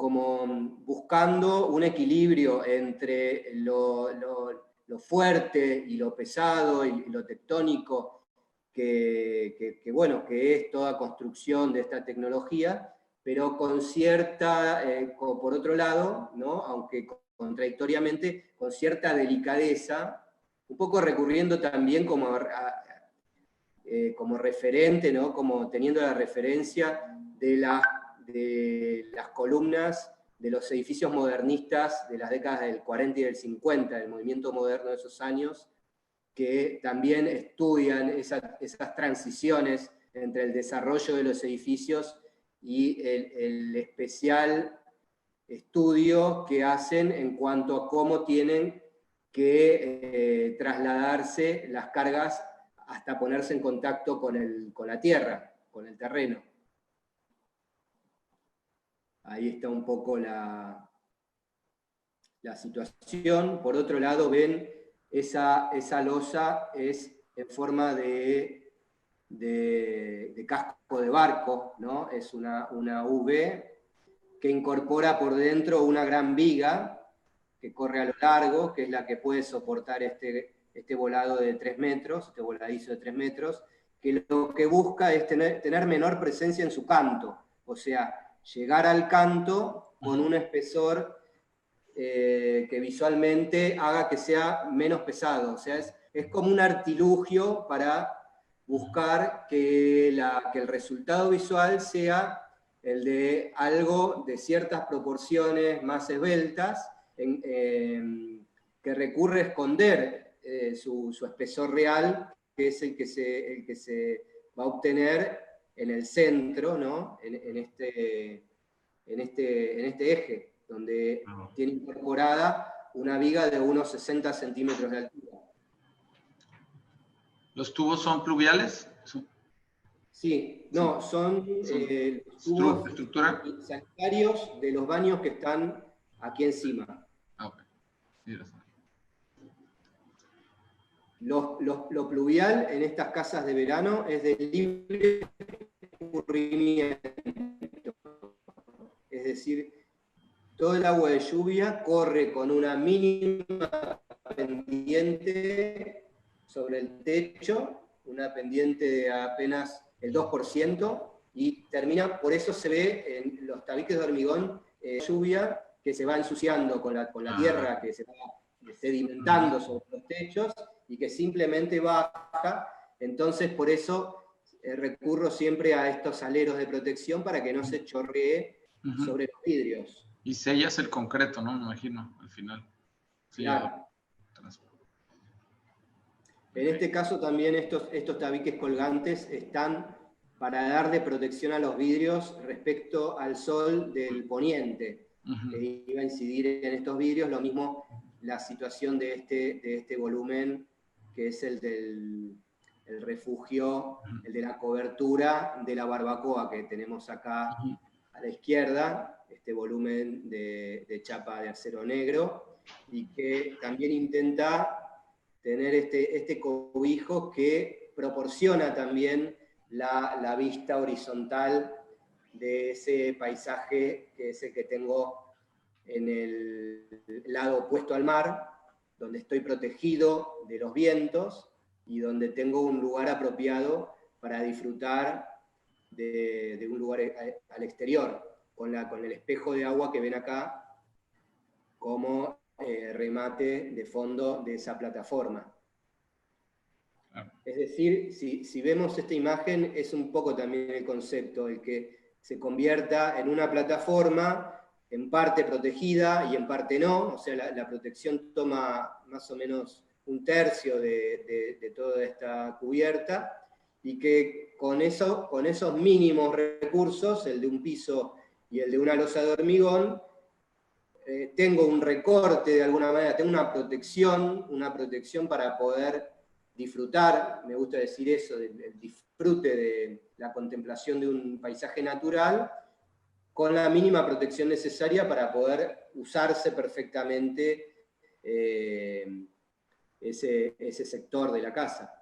buscando un equilibrio entre lo fuerte y lo pesado y lo tectónico bueno, que es toda construcción de esta tecnología, pero con cierta, por otro lado, ¿no? Aunque contradictoriamente, con cierta delicadeza, un poco recurriendo también como referente, ¿no? Como teniendo la referencia de las columnas de los edificios modernistas de las décadas del 40 y del 50, del movimiento moderno de esos años, que también estudian esas transiciones entre el desarrollo de los edificios y el especial estudio que hacen en cuanto a cómo tienen que trasladarse las cargas hasta ponerse en contacto con la tierra, con el terreno. Ahí está un poco la situación. Por otro lado, ven, esa losa es en forma de casco de barco, ¿no? Es una V que incorpora por dentro una gran viga que corre a lo largo, que es la que puede soportar este este volado de 3 metros, este voladizo de 3 metros, que lo que busca es tener menor presencia en su canto, o sea, llegar al canto con un espesor que visualmente haga que sea menos pesado, o sea, es como un artilugio para buscar que el resultado visual sea el de algo de ciertas proporciones más esbeltas, que recurre a esconder su espesor real, que es el que se va a obtener en el centro, ¿no? en este eje, donde tiene incorporada una viga de unos 60 centímetros de altura. ¿Los tubos son pluviales? Sí, no, son tubos ¿estructura? sanitarios de los baños que están aquí encima. Ok. Lo pluvial en estas casas de verano es de libre escurrimiento. Es decir, todo el agua de lluvia corre con una mínima pendiente sobre el techo, una pendiente de apenas el 2%, y termina, por eso se ve en los tabiques de hormigón lluvia que se va ensuciando con la tierra, que se va sedimentando sobre los techos y que simplemente baja. Entonces, por eso recurro siempre a estos aleros de protección para que no se chorree sobre los vidrios. Y sellas el concreto, ¿no? Me imagino, al final. Claro. En este caso también estos tabiques colgantes están para darle protección a los vidrios respecto al sol del poniente, que iba a incidir en estos vidrios. Lo mismo la situación de este volumen, que es el del refugio, el de la cobertura de la barbacoa que tenemos acá a la izquierda, este volumen de chapa de acero negro, y que también intenta tener este cobijo que proporciona también la vista horizontal de ese paisaje, que es el que tengo en el lado opuesto al mar, donde estoy protegido de los vientos y donde tengo un lugar apropiado para disfrutar de un lugar al exterior, con el espejo de agua que ven acá como remate de fondo de esa plataforma. Es decir, si vemos esta imagen, es un poco también el concepto, el que se convierta en una plataforma en parte protegida y en parte no, o sea, la protección toma más o menos 1/3 de toda esta cubierta, y que con esos mínimos recursos, el de un piso y el de una losa de hormigón, tengo un recorte de alguna manera, tengo una protección para poder disfrutar, me gusta decir eso, el disfrute de la contemplación de un paisaje natural, con la mínima protección necesaria para poder usarse perfectamente ese sector de la casa,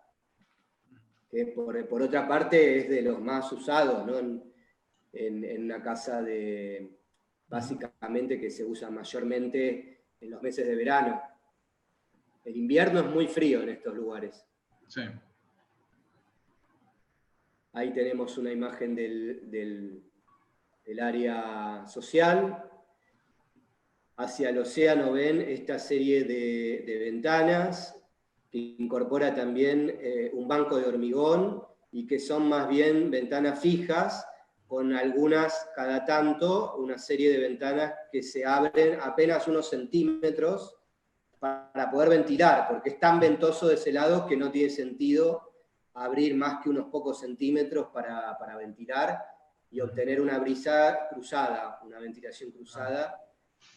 que por otra parte es de los más usados, ¿no? en una casa básicamente que se usa mayormente en los meses de verano. El invierno es muy frío en estos lugares. Sí. Ahí tenemos una imagen del área social. Hacia el océano ven esta serie de ventanas, que incorpora también un banco de hormigón, y que son más bien ventanas fijas, con algunas, cada tanto, una serie de ventanas que se abren apenas unos centímetros para poder ventilar, porque es tan ventoso de ese lado que no tiene sentido abrir más que unos pocos centímetros para ventilar y obtener una brisa cruzada, una ventilación cruzada,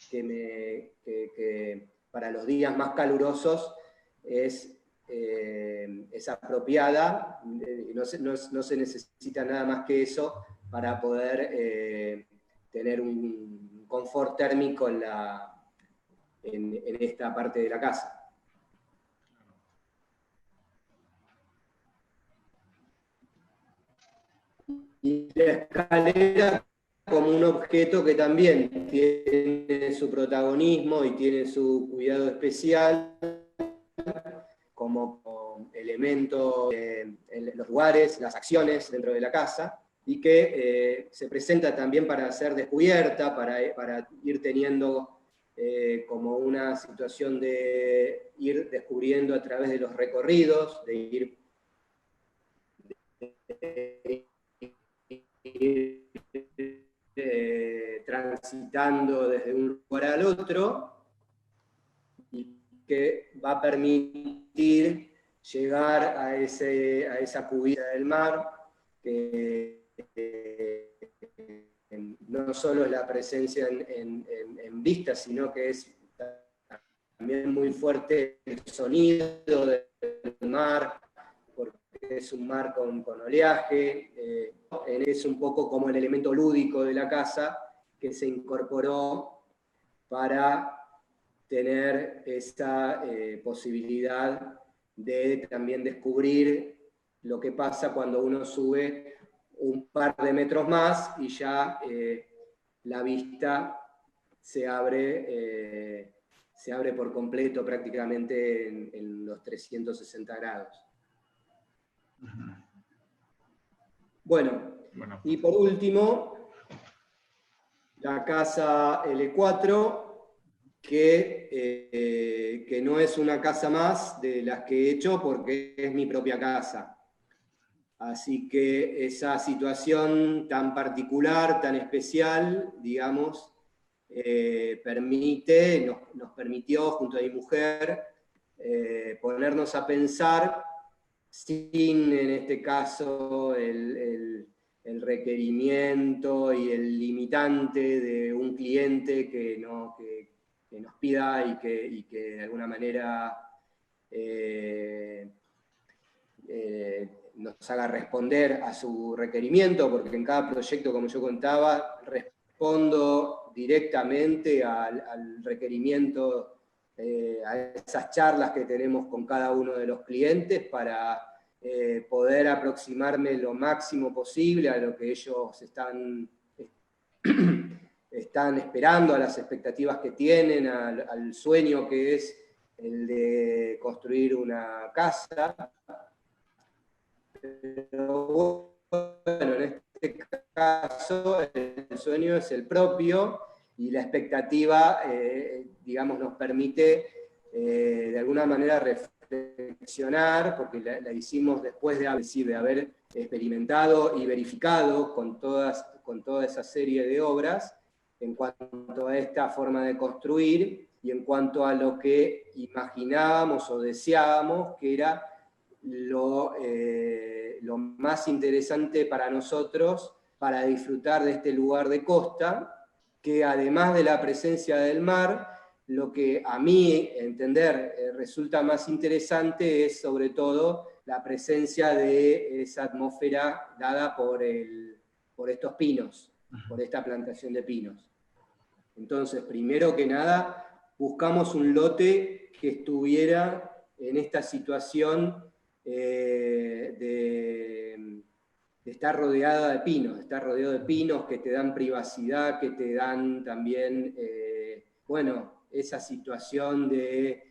que para los días más calurosos es apropiada. No se necesita nada más que eso para poder tener un confort térmico en esta parte de la casa. Y la escalera como un objeto que también tiene su protagonismo y tiene su cuidado especial, como elementos, los lugares, las acciones dentro de la casa, y que se presenta también para ser descubierta, para ir teniendo como una situación de ir descubriendo a través de los recorridos, de ir transitando desde un lugar al otro, y que va a permitir llegar a esa cubierta del mar, que no solo es la presencia en vista, sino que es también muy fuerte el sonido del mar, porque es un mar con oleaje, es un poco como el elemento lúdico de la casa que se incorporó para tener esa posibilidad de también descubrir lo que pasa cuando uno sube un par de metros más y ya la vista se abre por completo prácticamente en los 360 grados. Bueno, y por último, la casa L4, que no es una casa más de las que he hecho porque es mi propia casa. Así que esa situación tan particular, tan especial, digamos, nos permitió, junto a mi mujer, ponernos a pensar sin, en este caso, el requerimiento y el limitante de un cliente que nos pida y que de alguna manera nos haga responder a su requerimiento, porque en cada proyecto, como yo contaba, respondo directamente al requerimiento, a esas charlas que tenemos con cada uno de los clientes para poder aproximarme lo máximo posible a lo que ellos están esperando, a las expectativas que tienen, al sueño que es el de construir una casa. Pero bueno, en este caso el sueño es el propio y la expectativa, digamos, nos permite de alguna manera reflexionar, porque la hicimos después de haber experimentado y verificado con toda esa serie de obras en cuanto a esta forma de construir y en cuanto a lo que imaginábamos o deseábamos que era lo más interesante para nosotros para disfrutar de este lugar de costa, que además de la presencia del mar, lo que a mí entender resulta más interesante es sobre todo la presencia de esa atmósfera dada por estos pinos, por esta plantación de pinos. Entonces, primero que nada, buscamos un lote que estuviera en esta situación de estar rodeado de pinos que te dan privacidad, que te dan también, bueno, esa situación de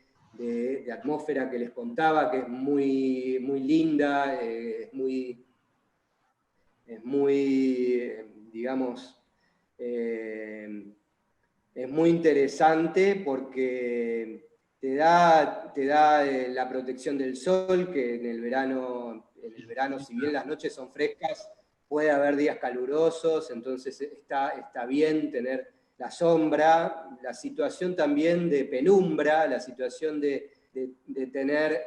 atmósfera que les contaba, que es muy, muy linda, es muy, digamos, es muy interesante porque te da la protección del sol, que en el verano, si bien las noches son frescas, puede haber días calurosos, entonces está bien tener la sombra, la situación también de penumbra, la situación de tener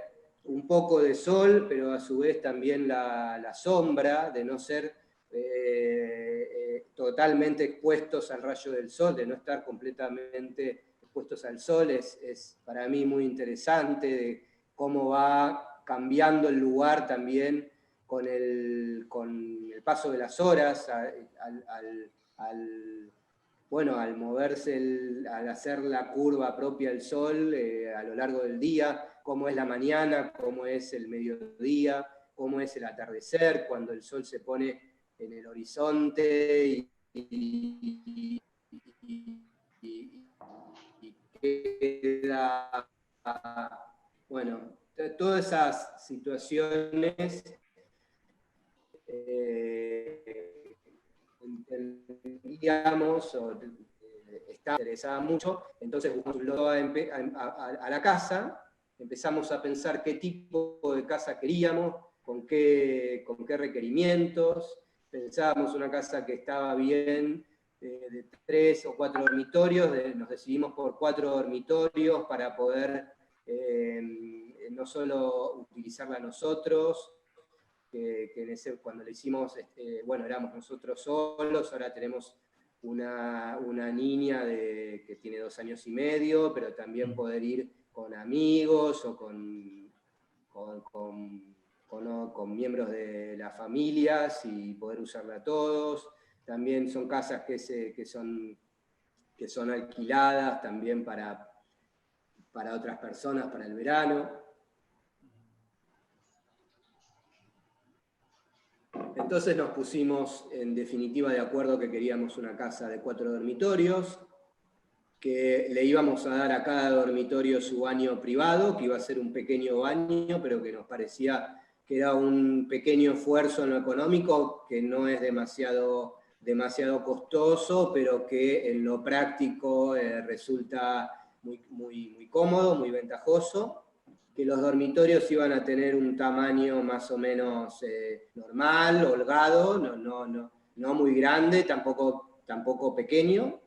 un poco de sol, pero a su vez también la sombra, de no ser totalmente expuestos al rayo del sol, de no estar completamente expuestos al sol, es para mí muy interesante, de cómo va cambiando el lugar también con el paso de las horas, al moverse, al hacer la curva propia del sol a lo largo del día, cómo es la mañana, cómo es el mediodía, cómo es el atardecer, cuando el sol se pone en el horizonte y queda, bueno, todas esas situaciones entendíamos o estaba interesada mucho, entonces buscamos un logo a la casa, empezamos a pensar qué tipo de casa queríamos, con qué requerimientos, pensábamos una casa que estaba bien, de 3 o 4 dormitorios, nos decidimos por 4 dormitorios para poder no solo utilizarla nosotros, cuando le hicimos, bueno, éramos nosotros solos, ahora tenemos una niña que tiene 2 años y medio, pero también poder ir con amigos o con miembros de las familias y poder usarla todos. También son casas que son alquiladas también para otras personas, para el verano. Entonces nos pusimos en definitiva de acuerdo que queríamos una casa de 4 dormitorios, que le íbamos a dar a cada dormitorio su baño privado, que iba a ser un pequeño baño, pero que nos parecía que era un pequeño esfuerzo en lo económico, que no es demasiado costoso, pero que en lo práctico resulta muy cómodo, muy ventajoso, que los dormitorios iban a tener un tamaño más o menos normal, holgado, no muy grande, tampoco pequeño,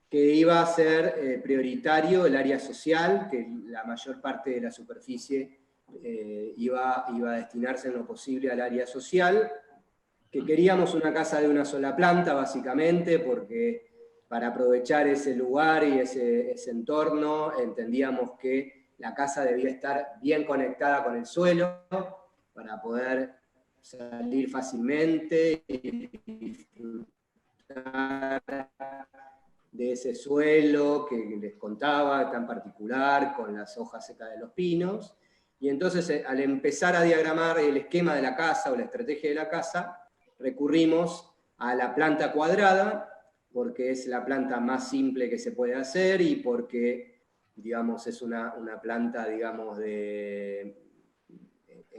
que iba a ser prioritario el área social, que la mayor parte de la superficie iba a destinarse en lo posible al área social, que queríamos una casa de una sola planta, básicamente, porque para aprovechar ese lugar y ese entorno, entendíamos que la casa debía estar bien conectada con el suelo, para poder salir fácilmente y disfrutar de ese suelo que les contaba, tan particular, con las hojas secas de los pinos. Y entonces, al empezar a diagramar el esquema de la casa o la estrategia de la casa, recurrimos a la planta cuadrada, porque es la planta más simple que se puede hacer y porque, digamos, es una planta, digamos, en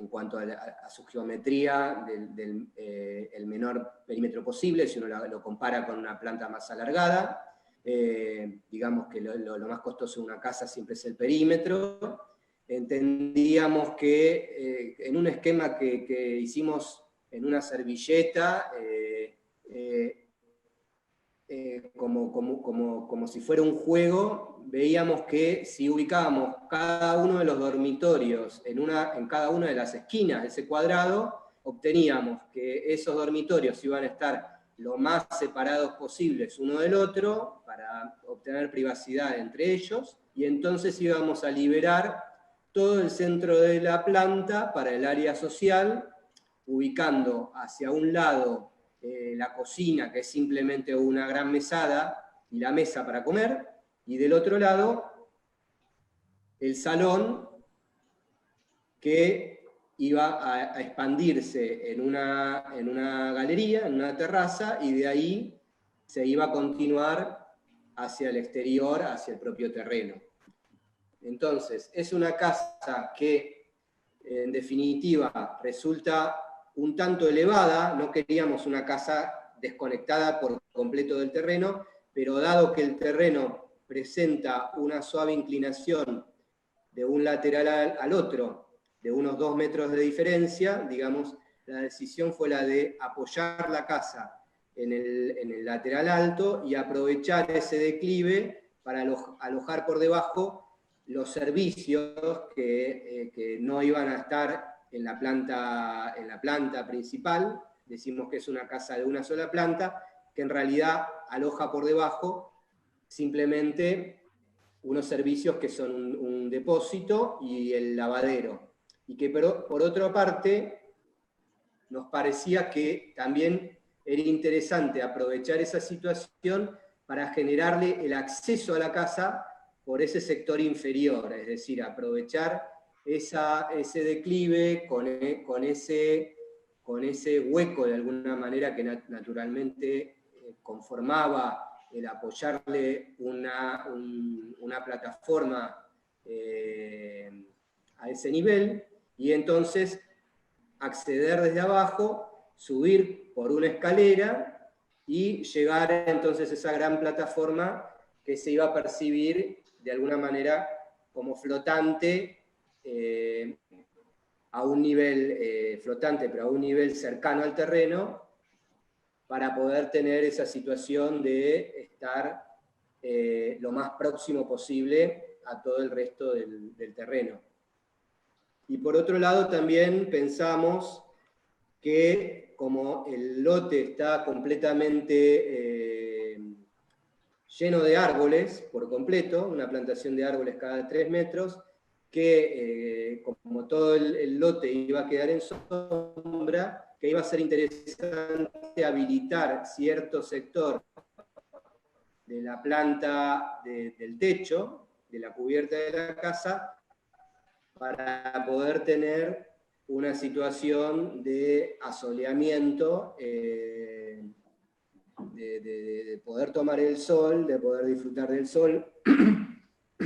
cuanto a su geometría, el menor perímetro posible, si uno lo compara con una planta más alargada. Digamos que lo más costoso de una casa siempre es el perímetro. Entendíamos que en un esquema que hicimos en una servilleta, como si fuera un juego, veíamos que si ubicábamos cada uno de los dormitorios en cada una de las esquinas de ese cuadrado, obteníamos que esos dormitorios iban a estar lo más separados posibles uno del otro, para obtener privacidad entre ellos, y entonces íbamos a liberar todo el centro de la planta para el área social, ubicando hacia un lado la cocina, que es simplemente una gran mesada, y la mesa para comer, y del otro lado el salón, que iba a expandirse en una galería, en una terraza, y de ahí se iba a continuar hacia el exterior, hacia el propio terreno. Entonces, es una casa que, en definitiva, resulta un tanto elevada. No queríamos una casa desconectada por completo del terreno, pero dado que el terreno presenta una suave inclinación de un lateral al otro, de unos 2 metros de diferencia, digamos, la decisión fue la de apoyar la casa en el lateral alto y aprovechar ese declive para alojar por debajo los servicios que no iban a estar en la planta principal. Decimos que es una casa de una sola planta, que en realidad aloja por debajo simplemente unos servicios que son un depósito y el lavadero. Y que por otra parte nos parecía que también era interesante aprovechar esa situación para generarle el acceso a la casa por ese sector inferior, es decir, aprovechar ese declive con ese hueco de alguna manera que naturalmente conformaba el apoyarle una plataforma a ese nivel, y entonces acceder desde abajo, subir por una escalera y llegar entonces a esa gran plataforma que se iba a percibir de alguna manera como flotante, a un nivel flotante, pero a un nivel cercano al terreno, para poder tener esa situación de estar lo más próximo posible a todo el resto del terreno. Y por otro lado también pensamos que como el lote está completamente lleno de árboles por completo, una plantación de árboles cada 3 metros, que como todo el lote iba a quedar en sombra, que iba a ser interesante habilitar cierto sector de la planta del techo, de la cubierta de la casa, para poder tener una situación de asoleamiento, de poder tomar el sol, de poder disfrutar del sol,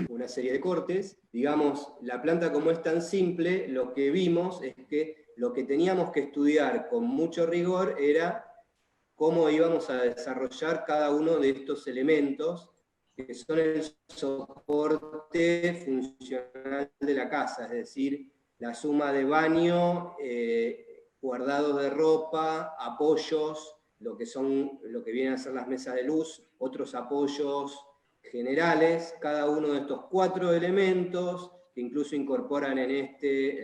una serie de cortes. Digamos, la planta como es tan simple, lo que vimos es que lo que teníamos que estudiar con mucho rigor era cómo íbamos a desarrollar cada uno de estos elementos, que son el soporte funcional de la casa, es decir, la suma de baño, guardados de ropa, apoyos, lo que vienen a ser las mesas de luz, otros apoyos generales, cada uno de estos 4 elementos, que incluso incorporan en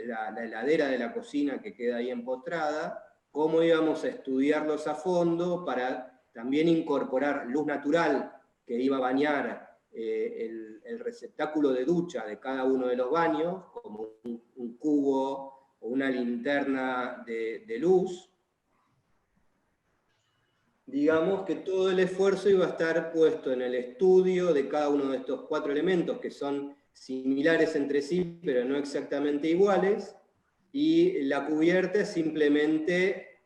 la heladera de la cocina que queda ahí empotrada, cómo íbamos a estudiarlos a fondo para también incorporar luz natural que iba a bañar el receptáculo de ducha de cada uno de los baños, como un cubo o una linterna de luz. Digamos que todo el esfuerzo iba a estar puesto en el estudio de cada uno de estos 4 elementos, que son similares entre sí, pero no exactamente iguales, y la cubierta es simplemente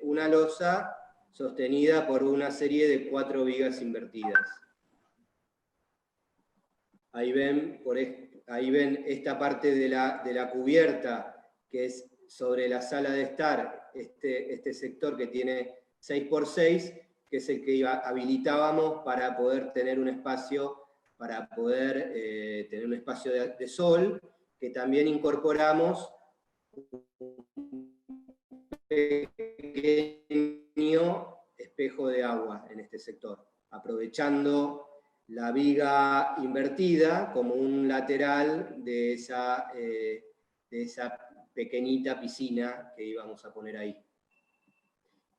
una losa sostenida por una serie de 4 vigas invertidas. Ahí ven esta parte de la cubierta, que es sobre la sala de estar, este sector que tiene 6x6, que es el que habilitábamos para poder tener un espacio, de sol, que también incorporamos un pequeño espejo de agua en este sector, aprovechando la viga invertida como un lateral de esa pequeñita piscina que íbamos a poner ahí.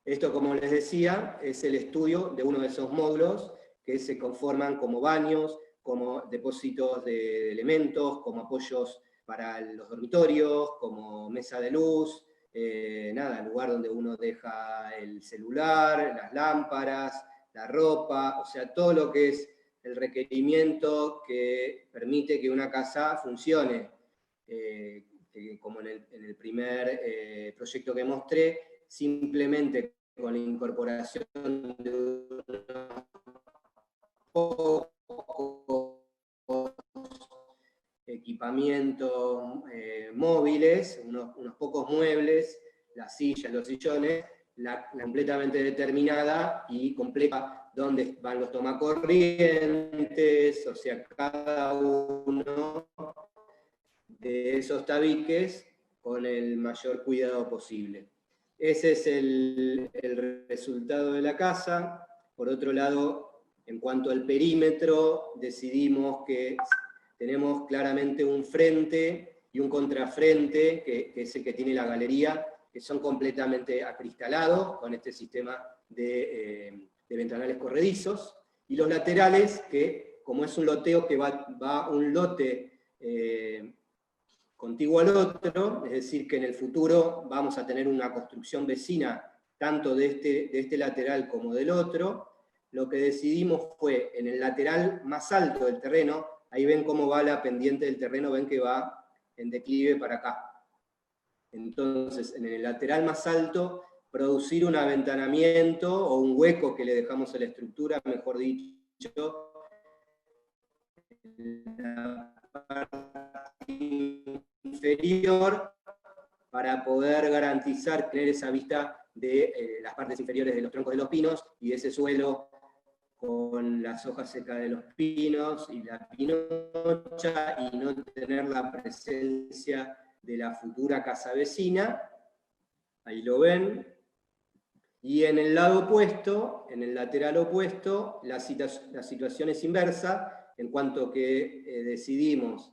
Esto, como les decía, es el estudio de uno de esos módulos que se conforman como baños, como depósitos de elementos, como apoyos para los dormitorios, como mesa de luz, lugar donde uno deja el celular, las lámparas, la ropa, o sea, todo lo que es el requerimiento que permite que una casa funcione, como en el primer proyecto que mostré, simplemente con la incorporación de unos pocos equipamientos móviles, unos pocos muebles, las sillas, los sillones, la completamente determinada y completa, donde van los tomacorrientes, o sea, cada uno de esos tabiques con el mayor cuidado posible. Ese es el resultado de la casa. Por otro lado, en cuanto al perímetro, decidimos que tenemos claramente un frente y un contrafrente, que es el que tiene la galería, que son completamente acristalados con este sistema de ventanales corredizos, y los laterales, que como es un loteo que va un lote contiguo al otro, es decir, que en el futuro vamos a tener una construcción vecina tanto de este lateral como del otro. Lo que decidimos fue, en el lateral más alto del terreno, ahí ven cómo va la pendiente del terreno, ven que va en declive para acá. Entonces, en el lateral más alto, producir un aventanamiento o un hueco que le dejamos a la estructura, mejor dicho, en la parte inferior, para poder garantizar tener esa vista de las partes inferiores de los troncos de los pinos y de ese suelo con las hojas secas de los pinos y la pinocha, y no tener la presencia de la futura casa vecina. Ahí lo ven. Y en el lado opuesto, en el lateral opuesto, la situación es inversa, en cuanto que decidimos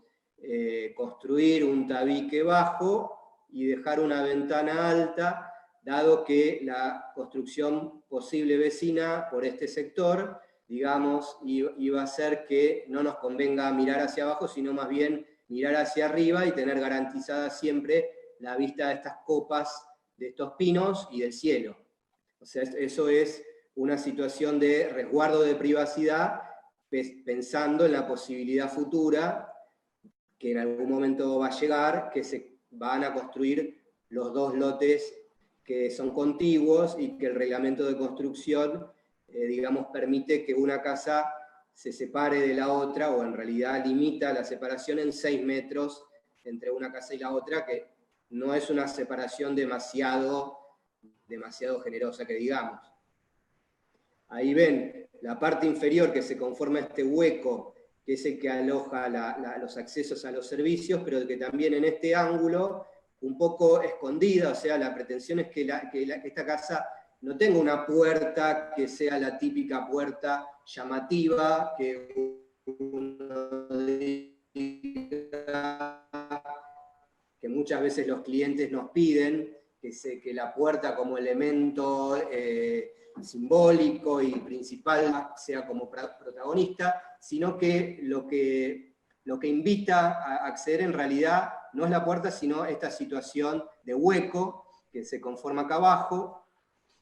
construir un tabique bajo y dejar una ventana alta, dado que la construcción posible vecina por este sector, digamos, iba a hacer que no nos convenga mirar hacia abajo, sino más bien mirar hacia arriba y tener garantizada siempre la vista de estas copas, de estos pinos y del cielo. O sea, eso es una situación de resguardo de privacidad, pensando en la posibilidad futura, que en algún momento va a llegar, que se van a construir los dos lotes que son contiguos y que el reglamento de construcción, digamos, permite que una casa se separe de la otra, o en realidad limita la separación en 6 metros entre una casa y la otra, que no es una separación demasiado generosa, que digamos. Ahí ven la parte inferior que se conforma este hueco, que es el que aloja los accesos a los servicios, pero que también en este ángulo, un poco escondida, o sea, la pretensión es que esta casa no tenga una puerta que sea la típica puerta llamativa, que uno diga, que muchas veces los clientes nos piden, que la puerta como elemento simbólico y principal sea como protagonista, sino que lo que invita a acceder en realidad no es la puerta, sino esta situación de hueco que se conforma acá abajo.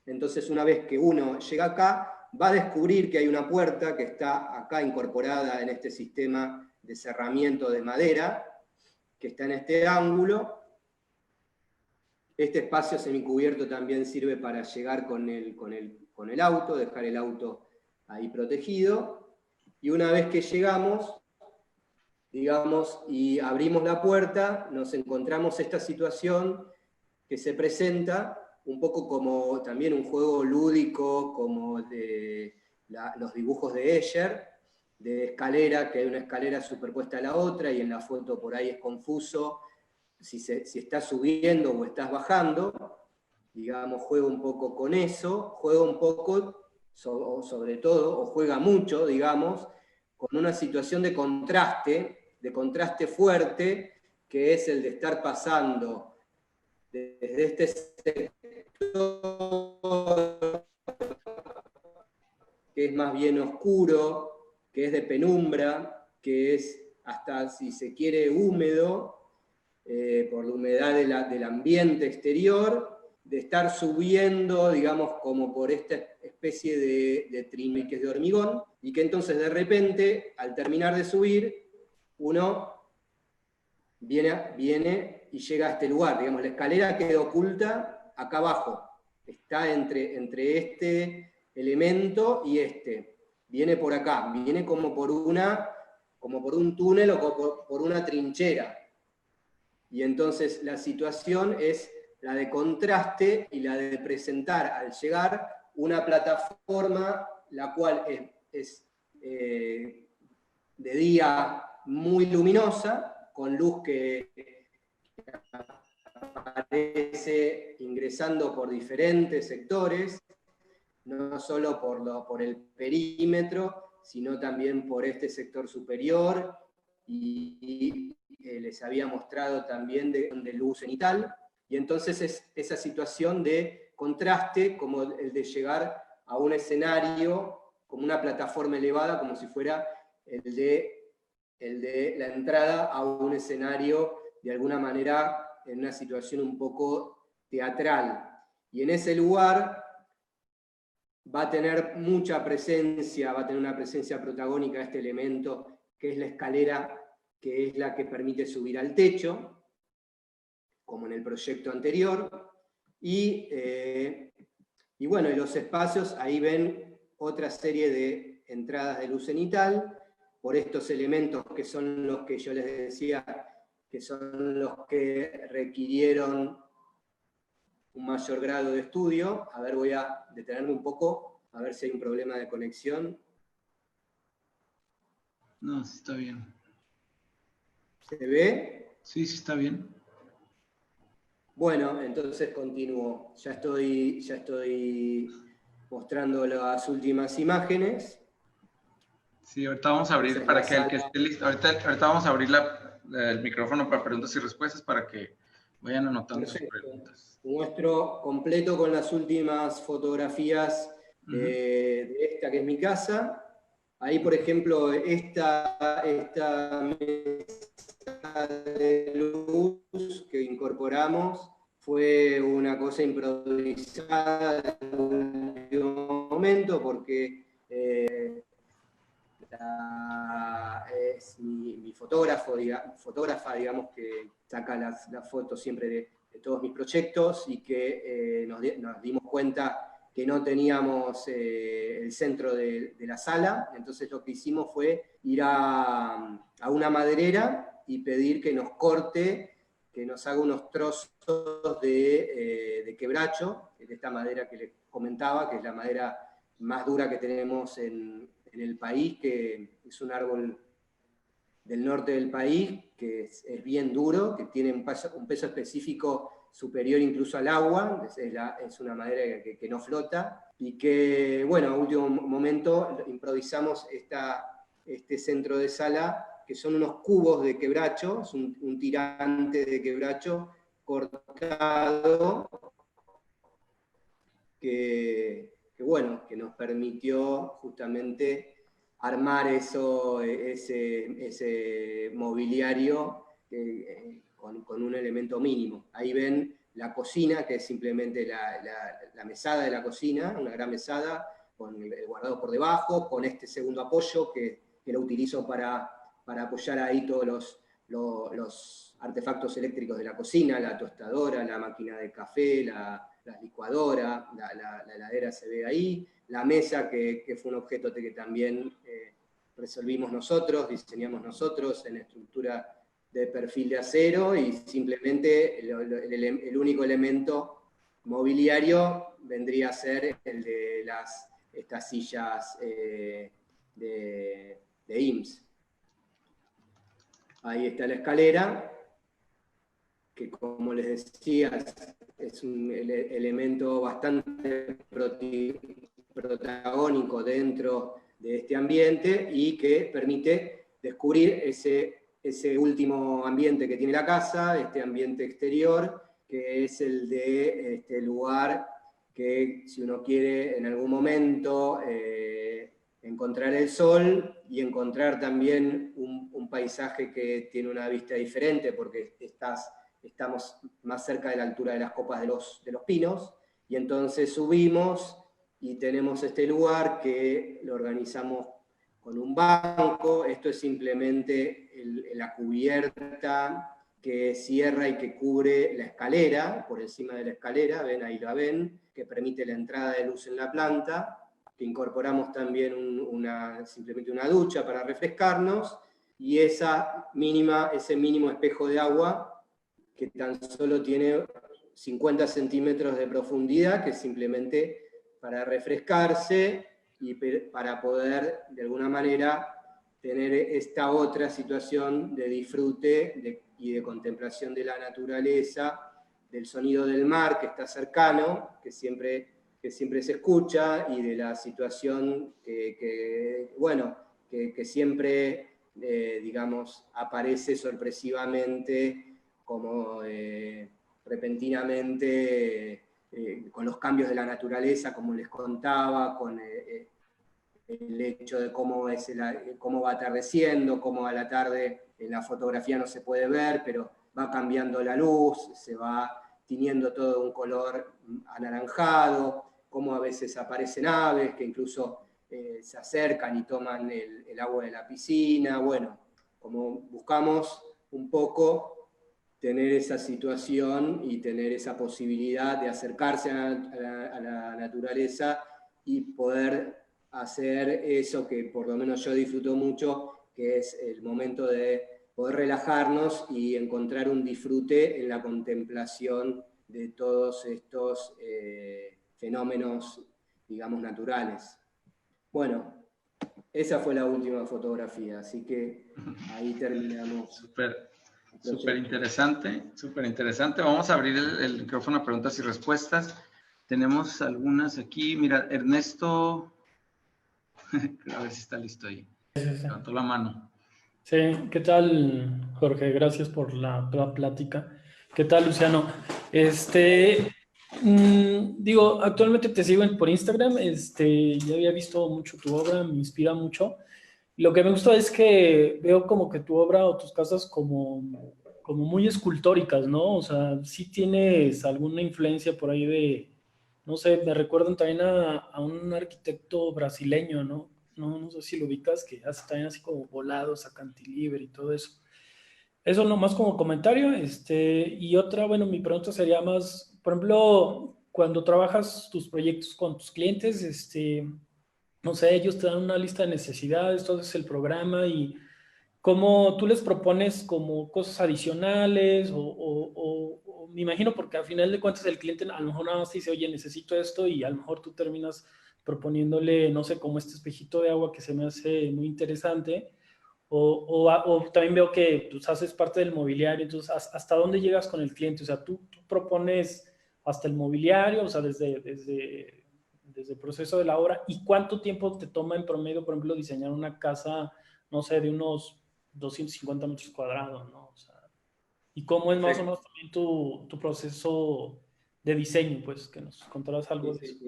Entonces, una vez que uno llega acá, va a descubrir que hay una puerta que está acá incorporada en este sistema de cerramiento de madera, que está en este ángulo. Este espacio semicubierto también sirve para llegar con el auto, dejar el auto ahí protegido. Y una vez que llegamos, digamos, y abrimos la puerta, nos encontramos esta situación que se presenta un poco como también un juego lúdico, como de los dibujos de Escher, de escalera, que hay una escalera superpuesta a la otra, y en la foto por ahí es confuso si estás subiendo o estás bajando. Digamos, juega un poco con eso, juega un poco, sobre todo, o juega mucho, digamos, con una situación de contraste fuerte, que es el de estar pasando desde este sector, que es más bien oscuro, que es de penumbra, que es hasta, si se quiere, húmedo, por la humedad del ambiente exterior, de estar subiendo, digamos, como por esta especie de trinques de hormigón, y que entonces de repente, al terminar de subir, uno viene y llega a este lugar. Digamos, la escalera queda oculta acá abajo, está entre este elemento y este. Viene por acá, viene como por un túnel o por una trinchera. Y entonces la situación es la de contraste y la de presentar al llegar una plataforma, la cual es de día muy luminosa, con luz que aparece ingresando por diferentes sectores, no solo por el perímetro, sino también por este sector superior, y les había mostrado también de luz cenital, y entonces es esa situación de contraste, como el de llegar a un escenario, como una plataforma elevada, como si fuera el de la entrada a un escenario, de alguna manera, en una situación un poco teatral. Y en ese lugar va a tener mucha presencia, va a tener una presencia protagónica este elemento, que es la escalera, que es la que permite subir al techo, como en el proyecto anterior. Y bueno, y los espacios, ahí ven otra serie de entradas de luz cenital, por estos elementos que son los que yo les decía, que son los que requirieron un mayor grado de estudio. A ver, voy a detenerme un poco, a ver si hay un problema de conexión. No, sí está bien. ¿Se ve? Sí, sí está bien. Bueno, entonces continúo. Ya estoy mostrando las últimas imágenes. Sí, ahorita vamos a abrir para que el que esté listo. Ahorita vamos a abrir el micrófono para preguntas y respuestas para que vayan anotando sus preguntas. Muestro completo con las últimas fotografías de esta que es mi casa. Ahí, por ejemplo, esta mesa de luz que incorporamos fue una cosa improvisada en un último momento porque es mi fotógrafa, digamos, que saca las fotos siempre de todos mis proyectos y que nos dimos cuenta que no teníamos el centro de la sala, entonces lo que hicimos fue ir a una maderera y pedir que nos corte, que nos haga unos trozos de quebracho, de esta madera que les comentaba, que es la madera más dura que tenemos en el país, que es un árbol del norte del país, que es bien duro, que tiene un peso específico superior incluso al agua, es una madera que no flota, y que, bueno, a último momento improvisamos este centro de sala, que son unos cubos de quebracho, es un tirante de quebracho cortado, que nos permitió justamente armar ese mobiliario con un elemento mínimo. Ahí ven la cocina, que es simplemente la mesada de la cocina, una gran mesada, con el guardado por debajo, con este segundo apoyo que lo utilizo para apoyar ahí todos los artefactos eléctricos de la cocina, la tostadora, la máquina de café, la licuadora, la heladera se ve ahí, la mesa que fue un objeto que también resolvimos nosotros, diseñamos nosotros en estructura de perfil de acero, y simplemente el único elemento mobiliario vendría a ser el de estas sillas de IMSS. Ahí está la escalera, que como les decía, es un elemento bastante protagónico dentro de este ambiente y que permite descubrir ese último ambiente que tiene la casa, este ambiente exterior, que es el de este lugar que, si uno quiere en algún momento encontrar el sol y encontrar también un paisaje que tiene una vista diferente, porque estamos más cerca de la altura de las copas de los pinos, y entonces subimos y tenemos este lugar que lo organizamos con un banco. Esto es simplemente la cubierta que cierra y que cubre la escalera, por encima de la escalera, ven, ahí la ven, que permite la entrada de luz en la planta, que incorporamos también simplemente una ducha para refrescarnos, y ese mínimo espejo de agua, que tan solo tiene 50 centímetros de profundidad, que es simplemente para refrescarse y para poder, de alguna manera, tener esta otra situación de disfrute y de contemplación de la naturaleza, del sonido del mar que está cercano, que siempre se escucha, y de la situación que siempre, digamos, aparece sorpresivamente, como repentinamente, con los cambios de la naturaleza, como les contaba, con el hecho de cómo va atardeciendo, cómo a la tarde en la fotografía no se puede ver, pero va cambiando la luz, se va tiñendo todo un color anaranjado, cómo a veces aparecen aves que incluso se acercan y toman el agua de la piscina. Bueno, como buscamos un poco tener esa situación y tener esa posibilidad de acercarse a la naturaleza y poder hacer eso que por lo menos yo disfruto mucho, que es el momento de poder relajarnos y encontrar un disfrute en la contemplación de todos estos fenómenos, digamos, naturales. Bueno, esa fue la última fotografía, así que ahí terminamos. Súper interesante, súper interesante. Vamos a abrir el micrófono a preguntas y respuestas. Tenemos algunas aquí. Mira, Ernesto, a ver si está listo ahí. Levantó la mano. Sí, ¿qué tal, Jorge? Gracias por la plática. ¿Qué tal, Luciano? Digo, actualmente te sigo por Instagram, ya había visto mucho tu obra, me inspira mucho. Lo que me gusta es que veo como que tu obra o tus casas como muy escultóricas, ¿no? O sea, sí tienes alguna influencia por ahí no sé, me recuerdan también a un arquitecto brasileño, ¿no? No sé si lo ubicas, que hace también así como volados a cantilever y todo eso. Eso nomás como comentario, y otra, bueno, mi pregunta sería más, por ejemplo, cuando trabajas tus proyectos con tus clientes, no sé, ellos te dan una lista de necesidades, todo es el programa y cómo tú les propones como cosas adicionales o me imagino porque al final de cuentas el cliente a lo mejor nada más te dice, oye, necesito esto y a lo mejor tú terminas proponiéndole, no sé, como este espejito de agua que se me hace muy interesante o también veo que pues, haces parte del mobiliario, entonces, ¿hasta dónde llegas con el cliente? O sea, tú propones hasta el mobiliario, o sea, desde el proceso de la obra, ¿y cuánto tiempo te toma en promedio, por ejemplo, diseñar una casa, no sé, de unos 250 metros cuadrados, ¿no? O sea, ¿y cómo es más o menos también tu proceso de diseño? Pues que nos contarás algo de eso.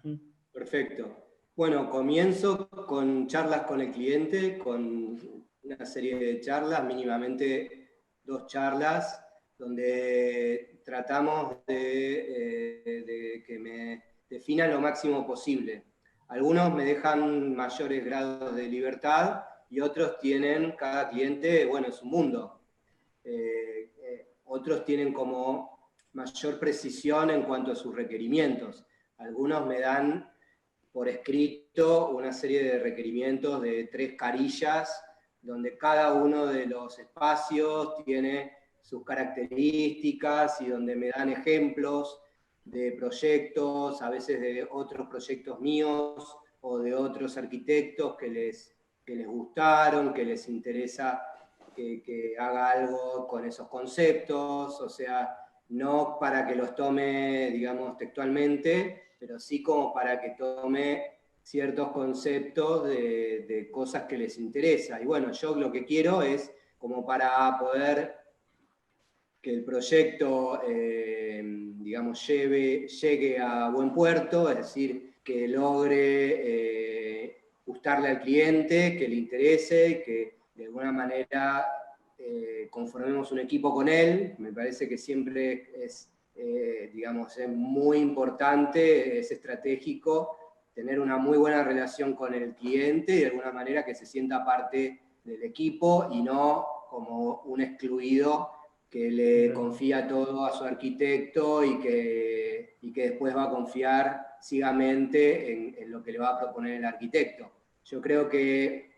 Sí. Perfecto. Bueno, comienzo con charlas con el cliente, con una serie de charlas, mínimamente 2 charlas, donde tratamos de que me definan lo máximo posible. Algunos me dejan mayores grados de libertad y otros tienen, cada cliente, bueno, es un mundo. Otros tienen como mayor precisión en cuanto a sus requerimientos. Algunos me dan por escrito una serie de requerimientos de 3 carillas, donde cada uno de los espacios tiene sus características y donde me dan ejemplos de proyectos, a veces de otros proyectos míos o de otros arquitectos que les gustaron, que les interesa que haga algo con esos conceptos, o sea, no para que los tome, digamos, textualmente, pero sí como para que tome ciertos conceptos de cosas que les interesa. Y bueno, yo lo que quiero es como para poder que el proyecto, digamos, llegue a buen puerto, es decir, que logre gustarle al cliente, que le interese, que de alguna manera conformemos un equipo con él. Me parece que siempre es, digamos, es muy importante, es estratégico tener una muy buena relación con el cliente y de alguna manera que se sienta parte del equipo y no como un excluido que le confía todo a su arquitecto y que después va a confiar ciegamente en lo que le va a proponer el arquitecto. Yo creo que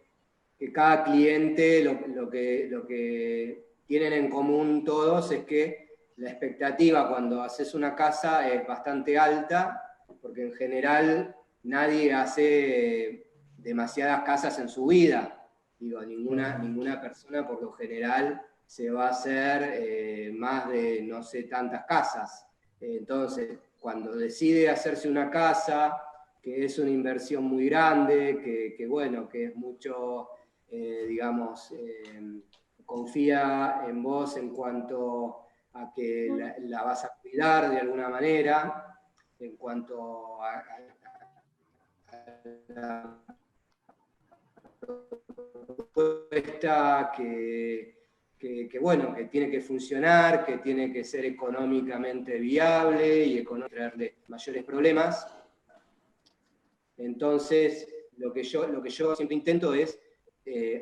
cada cliente lo que tienen en común todos es que la expectativa cuando haces una casa es bastante alta, porque en general nadie hace demasiadas casas en su vida. Digo, ninguna persona por lo general se va a hacer más de no sé tantas casas. Entonces, cuando decide hacerse una casa, que es una inversión muy grande, que bueno, que es mucho, digamos, confía en vos en cuanto a que la vas a cuidar de alguna manera, en cuanto a la propuesta que, bueno, que tiene que funcionar, que tiene que ser económicamente viable y traerle mayores problemas. Entonces, lo que yo siempre intento es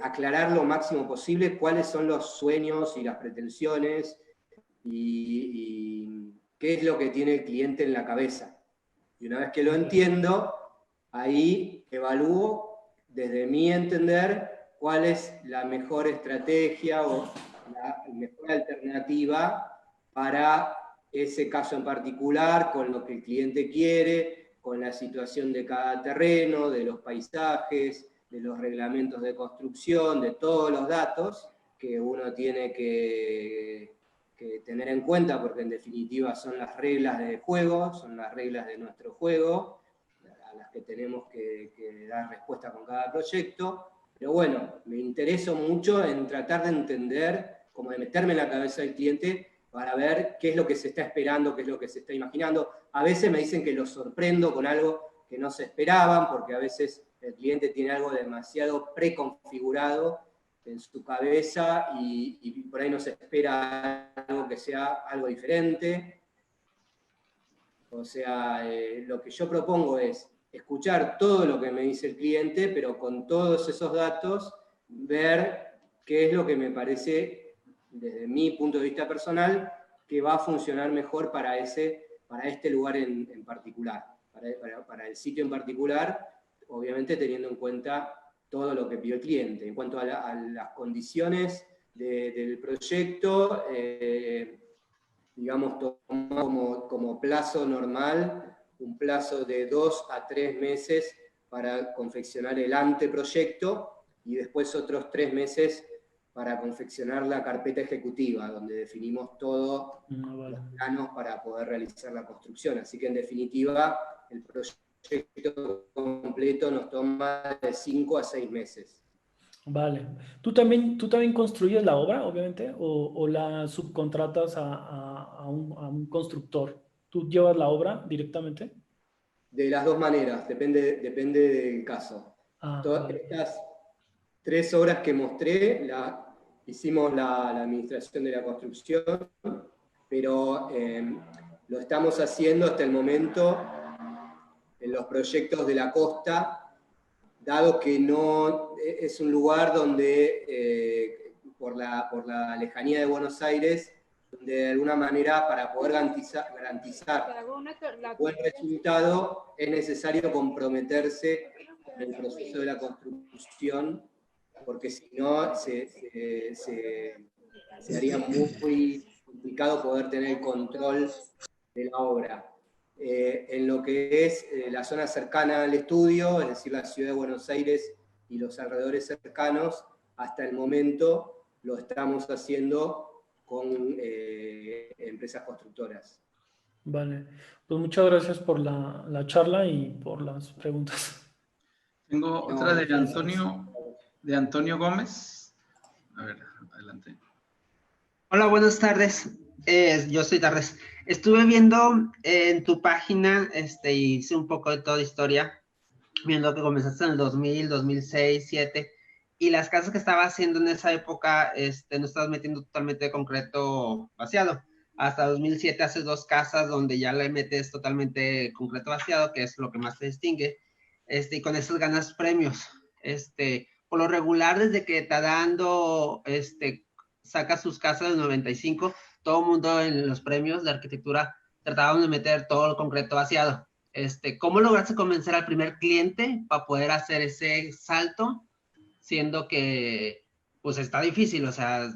aclarar lo máximo posible cuáles son los sueños y las pretensiones y qué es lo que tiene el cliente en la cabeza. Y una vez que lo entiendo, ahí evalúo, desde mi entender, cuál es la mejor estrategia o la mejor alternativa para ese caso en particular, con lo que el cliente quiere, con la situación de cada terreno, de los paisajes, de los reglamentos de construcción, de todos los datos que uno tiene que tener en cuenta, porque en definitiva son las reglas de juego, son las reglas de nuestro juego, a las que tenemos que dar respuesta con cada proyecto. Pero bueno, me intereso mucho en tratar de entender, como de meterme en la cabeza del cliente para ver qué es lo que se está esperando, qué es lo que se está imaginando. A veces me dicen que los sorprendo con algo que no se esperaban, porque a veces el cliente tiene algo demasiado preconfigurado en su cabeza y por ahí no se espera algo que sea algo diferente. O sea, lo que yo propongo es escuchar todo lo que me dice el cliente, pero con todos esos datos, ver qué es lo que me parece, desde mi punto de vista personal, que va a funcionar mejor para este lugar en particular, para el sitio en particular, obviamente teniendo en cuenta todo lo que pidió el cliente. En cuanto a las condiciones del proyecto, digamos, como plazo normal, un plazo de 2 a 3 meses para confeccionar el anteproyecto y después otros 3 meses para confeccionar la carpeta ejecutiva, donde definimos todos los planos para poder realizar la construcción. Así que en definitiva, el proyecto completo nos toma de 5 a 6 meses. Vale. ¿Tú también construyes la obra, obviamente, o la subcontratas a un constructor? ¿Tú llevas la obra directamente? De las dos maneras, depende del caso. Vale. Estas 3 obras que mostré, hicimos la administración de la construcción, pero lo estamos haciendo hasta el momento en los proyectos de la costa, dado que no es un lugar donde, por la lejanía de Buenos Aires, donde de alguna manera para poder garantizar buen resultado es necesario comprometerse con el proceso de la construcción, porque si no se haría muy complicado poder tener control de la obra. En lo que es la zona cercana al estudio, es decir, la ciudad de Buenos Aires y los alrededores cercanos, hasta el momento lo estamos haciendo con empresas constructoras. Vale. Pues muchas gracias por la charla y por las preguntas. Tengo otra de Antonio Gómez. A ver, adelante. Hola, buenas tardes. Yo soy Tardes. Estuve viendo en tu página, hice un poco de toda historia, viendo que comenzaste en el 2000, 2006, 2007, y las casas que estaba haciendo en esa época, no estabas metiendo totalmente de concreto vaciado. Hasta 2007 haces 2 casas donde ya le metes totalmente concreto vaciado, que es lo que más te distingue, y con eso ganas premios. Por lo regular, desde que Tadando, saca sus casas del 95, todo el mundo en los premios de arquitectura trataban de meter todo el concreto vaciado. ¿Cómo lograste convencer al primer cliente para poder hacer ese salto, siendo que pues está difícil? O sea,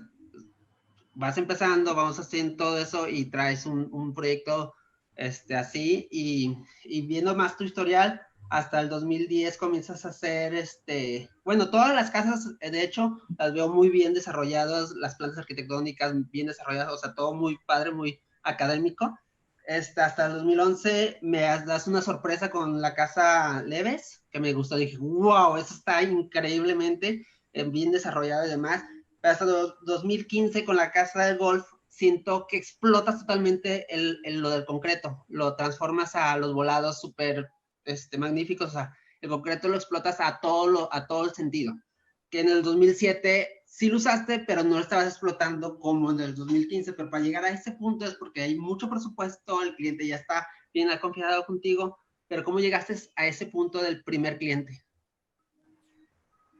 vas empezando, vamos haciendo todo eso y traes un proyecto así, y viendo más tu historial, hasta el 2010 comienzas a hacer, bueno, todas las casas, de hecho, las veo muy bien desarrolladas, las plantas arquitectónicas bien desarrolladas, o sea, todo muy padre, muy académico. Hasta el 2011 me das una sorpresa con la casa Leves, que me gustó, dije, wow, eso está increíblemente bien desarrollado y demás. Pero hasta 2015 con la casa del golf, siento que explotas totalmente lo del concreto, lo transformas a los volados súper magníficos, o sea, el concreto lo explotas a todo el sentido, que en el 2007 sí lo usaste, pero no lo estabas explotando como en el 2015, pero para llegar a ese punto es porque hay mucho presupuesto, el cliente ya está bien confiado contigo, pero ¿cómo llegaste a ese punto del primer cliente?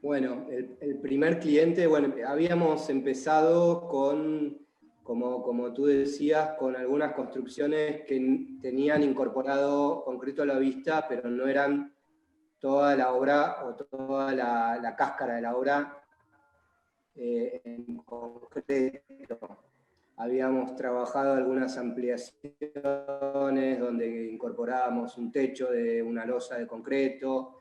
Bueno, el primer cliente, bueno, habíamos empezado con, como tú decías, con algunas construcciones que tenían incorporado concreto a la vista, pero no eran toda la obra o toda la cáscara de la obra en concreto. habíamos trabajado algunas ampliaciones donde incorporábamos un techo de una losa de concreto,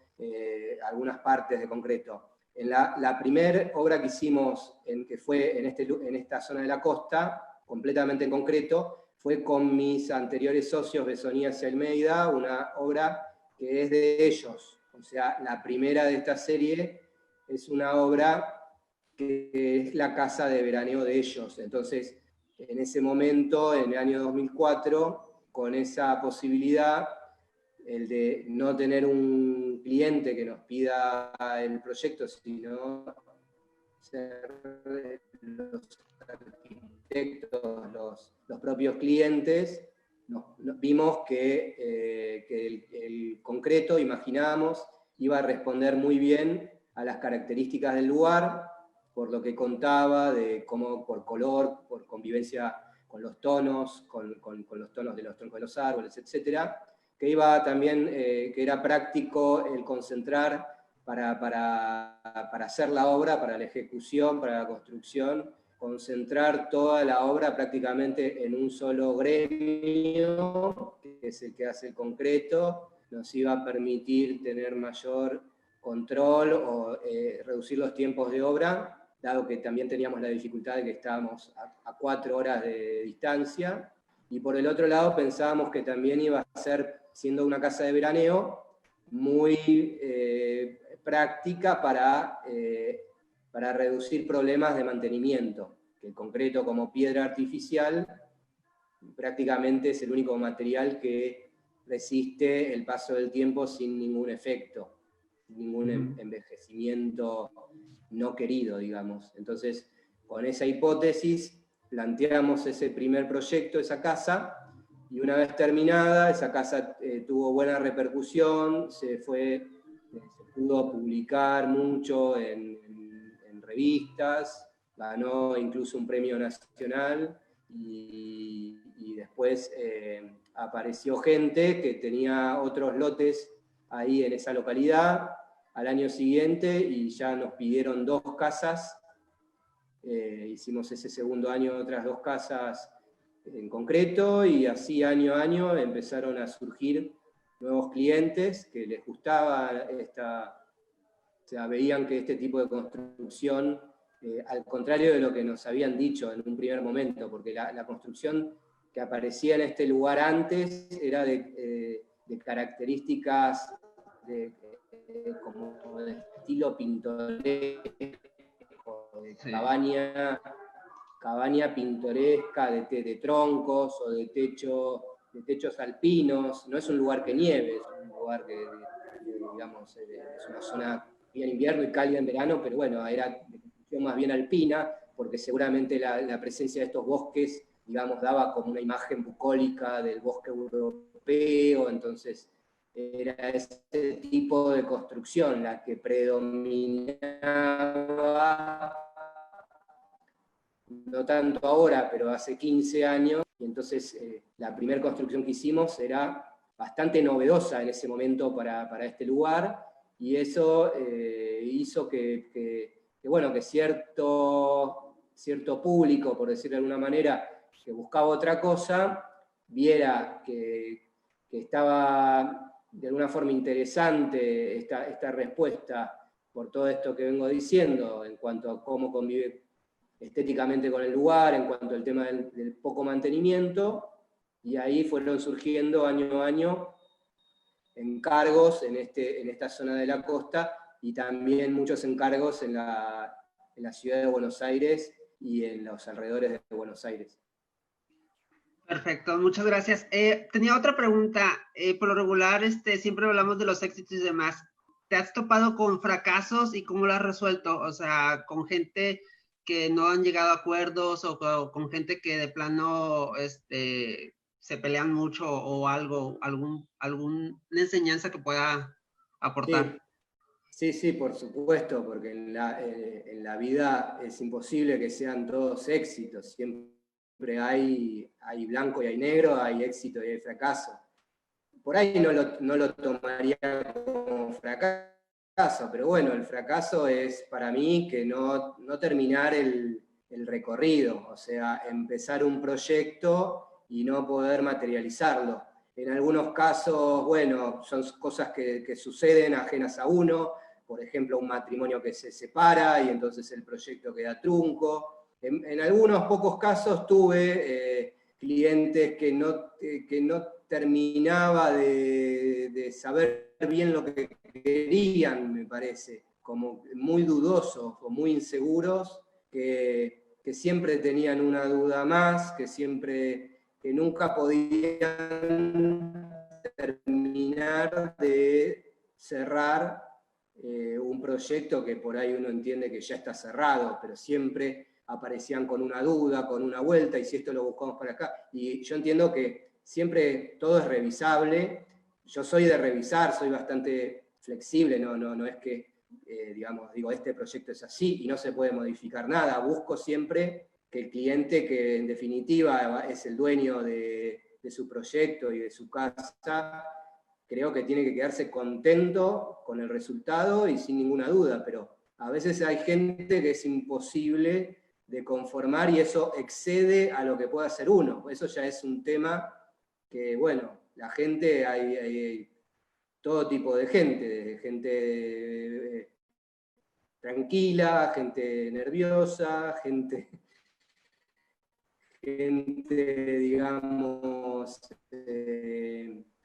algunas partes de concreto. En la primera obra que hicimos, que fue en esta zona de la costa, completamente en concreto, fue con mis anteriores socios, Besonías y Almeida, una obra que es de ellos. O sea, la primera de esta serie es una obra que es la casa de veraneo de ellos. Entonces, en ese momento, en el año 2004, con esa posibilidad, el de no tener un cliente que nos pida el proyecto, sino ser los arquitectos, los propios clientes, vimos que el concreto, imaginábamos, iba a responder muy bien a las características del lugar, por lo que contaba de cómo por color, por convivencia con los tonos, con los tonos de los troncos de los árboles, etc., que iba también, que era práctico el concentrar para hacer la obra, para la ejecución, para la construcción, concentrar toda la obra prácticamente en un solo gremio, que es el que hace el concreto, nos iba a permitir tener mayor control o reducir los tiempos de obra, dado que también teníamos la dificultad de que estábamos a 4 horas de distancia, y por el otro lado pensábamos que también iba a ser, siendo una casa de veraneo, muy práctica para reducir problemas de mantenimiento, que el concreto como piedra artificial prácticamente es el único material que resiste el paso del tiempo sin ningún efecto, ningún envejecimiento no querido, digamos. Entonces, con esa hipótesis, planteamos ese primer proyecto, esa casa, y una vez terminada, esa casa tuvo buena repercusión, se pudo publicar mucho en revistas, ganó incluso un premio nacional, y después apareció gente que tenía otros lotes ahí en esa localidad al año siguiente, y ya nos pidieron 2 casas, hicimos ese segundo año otras 2 casas en concreto, y así año a año empezaron a surgir nuevos clientes que les gustaba o sea, veían que este tipo de construcción, al contrario de lo que nos habían dicho en un primer momento, porque la construcción que aparecía en este lugar antes era de características como de estilo pintoresco, de cabaña pintoresca de troncos o de techos alpinos. No es un lugar que nieve, es un lugar que digamos, es una zona bien invierno y cálida en verano, pero bueno, era de construcción más bien alpina, porque seguramente la presencia de estos bosques, digamos, daba como una imagen bucólica del bosque europeo. Entonces era ese tipo de construcción la que predominaba, no tanto ahora, pero hace 15 años, y entonces la primera construcción que hicimos era bastante novedosa en ese momento para este lugar, y eso hizo que cierto público, por decirlo de alguna manera, que buscaba otra cosa, viera que estaba de alguna forma interesante esta respuesta por todo esto que vengo diciendo, en cuanto a cómo convive estéticamente con el lugar, en cuanto al tema del poco mantenimiento, y ahí fueron surgiendo año a año encargos en esta zona de la costa, y también muchos encargos en la ciudad de Buenos Aires y en los alrededores de Buenos Aires. Perfecto, muchas gracias. Tenía otra pregunta. Por lo regular, siempre hablamos de los éxitos y demás. ¿Te has topado con fracasos y cómo lo has resuelto? O sea, con gente que no han llegado a acuerdos, o con gente que de plano se pelean mucho, o alguna enseñanza que pueda aportar. Sí, por supuesto, porque en la vida es imposible que sean todos éxitos. Siempre hay blanco y hay negro, hay éxito y hay fracaso. Por ahí no lo tomaría como fracaso, pero bueno, el fracaso es para mí que no terminar el el recorrido, o sea, empezar un proyecto y no poder materializarlo. En algunos casos, bueno, son cosas que suceden ajenas a uno, por ejemplo, un matrimonio que se separa y entonces el proyecto queda trunco. En algunos pocos casos tuve clientes que no terminaba de saber bien lo que querían, me parece, como muy dudosos o muy inseguros, que siempre tenían una duda más, que nunca podían terminar de cerrar un proyecto que por ahí uno entiende que ya está cerrado, pero siempre aparecían con una duda, con una vuelta, y si esto lo buscamos para acá. Y yo entiendo que siempre todo es revisable. Yo soy de revisar, soy bastante flexible, no es que, digamos, digo, este proyecto es así y no se puede modificar nada. Busco siempre que el cliente, que en definitiva es el dueño de su proyecto y de su casa, creo que tiene que quedarse contento con el resultado y sin ninguna duda, pero a veces hay gente que es imposible de conformar y eso excede a lo que puede hacer uno. Eso ya es un tema que, bueno, la gente, hay todo tipo de gente tranquila, gente nerviosa, gente digamos,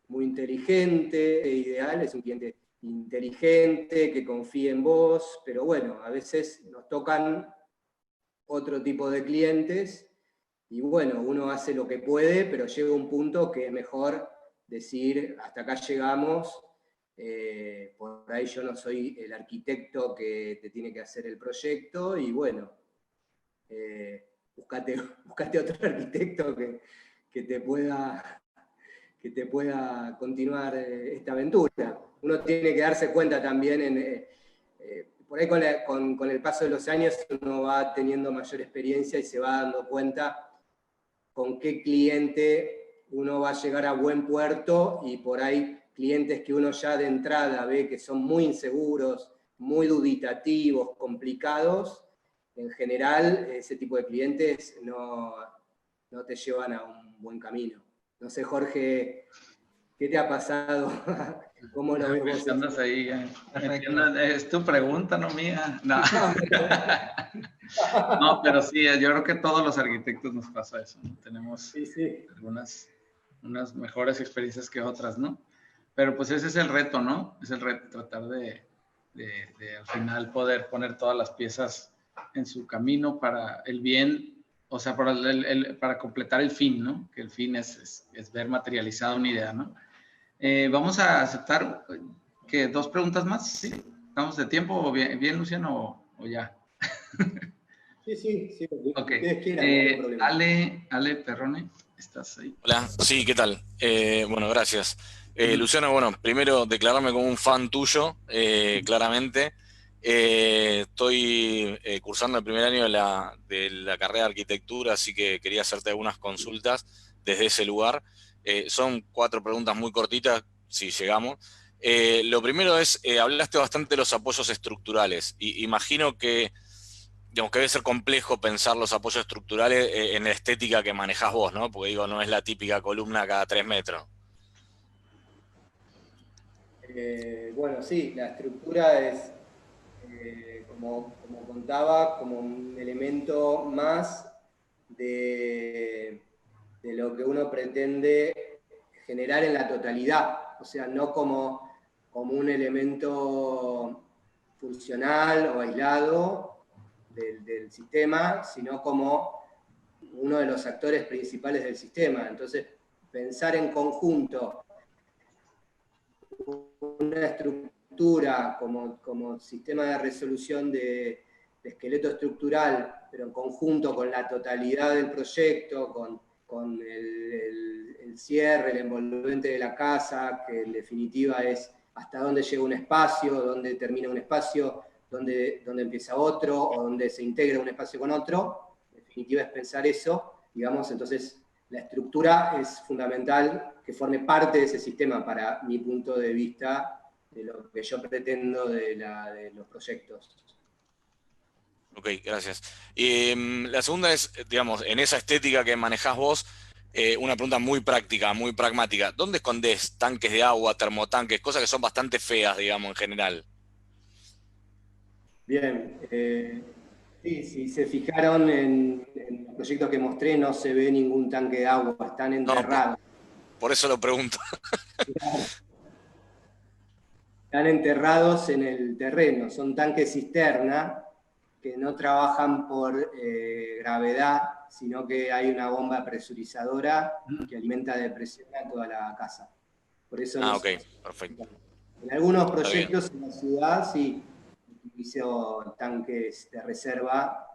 muy inteligente. Ideal es un cliente inteligente, que confíe en vos, pero bueno, a veces nos tocan otro tipo de clientes, y bueno, uno hace lo que puede, pero llega un punto que es mejor decir, hasta acá llegamos, por ahí yo no soy el arquitecto que te tiene que hacer el proyecto, y bueno, buscate otro arquitecto que te pueda continuar esta aventura. Uno tiene que darse cuenta también, por ahí con el paso de los años uno va teniendo mayor experiencia y se va dando cuenta con qué cliente uno va a llegar a buen puerto, y por ahí clientes que uno ya de entrada ve que son muy inseguros, muy dubitativos, complicados, en general ese tipo de clientes no te llevan a un buen camino. No sé, Jorge, ¿qué te ha pasado? ¿Cómo lo ves vos? Andas ahí, es tu pregunta, no mía. No. No, pero sí, yo creo que a todos los arquitectos nos pasa eso, ¿no? Tenemos unas mejores experiencias que otras, ¿no? Pero pues ese es el reto, ¿no? Es el reto, tratar de al final poder poner todas las piezas en su camino para el bien, o sea, para completar el fin, ¿no? Que el fin es ver materializada una idea, ¿no? Vamos a aceptar que 2 preguntas más, ¿sí? ¿Estamos de tiempo o bien Luciano, o ya? Sí. Ok. Quieran, no Ale Perrone, ¿estás ahí? Hola, sí, ¿qué tal? Bueno, gracias. Luciano, bueno, primero declararme como un fan tuyo, claramente. Estoy cursando el primer año de la carrera de arquitectura, así que quería hacerte algunas consultas desde ese lugar. Son 4 preguntas muy cortitas, si llegamos. Lo primero es, hablaste bastante de los apoyos estructurales. Imagino que, digamos, que debe ser complejo pensar los apoyos estructurales en la estética que manejás vos, ¿no? Porque digo, no es la típica columna cada 3 metros. Bueno, sí, la estructura es, como contaba, como un elemento más de lo que uno pretende generar en la totalidad, o sea, no como un elemento funcional o aislado del sistema, sino como uno de los actores principales del sistema. Entonces, pensar en conjunto una estructura como sistema de resolución de esqueleto estructural, pero en conjunto con la totalidad del proyecto, con el cierre, el envolvente de la casa, que en definitiva es hasta dónde llega un espacio, dónde termina un espacio, dónde empieza otro, o dónde se integra un espacio con otro. En definitiva es pensar eso, digamos. Entonces la estructura es fundamental que forme parte de ese sistema, para mi punto de vista, de lo que yo pretendo de los proyectos. Ok, gracias. Y la segunda es, digamos, en esa estética que manejás vos, una pregunta muy práctica, muy pragmática. ¿Dónde escondés tanques de agua, termotanques, cosas que son bastante feas, digamos, en general? Bien, sí, si se fijaron en los proyectos que mostré, no se ve ningún tanque de agua, están No, enterrados. por eso lo pregunto. Están enterrados en el terreno, son tanques cisterna que no trabajan por gravedad, sino que hay una bomba presurizadora que alimenta de presión a toda la casa. Por eso Ah, no ok, se... perfecto. En algunos Está bien. proyectos en la ciudad sí utilizo tanques de reserva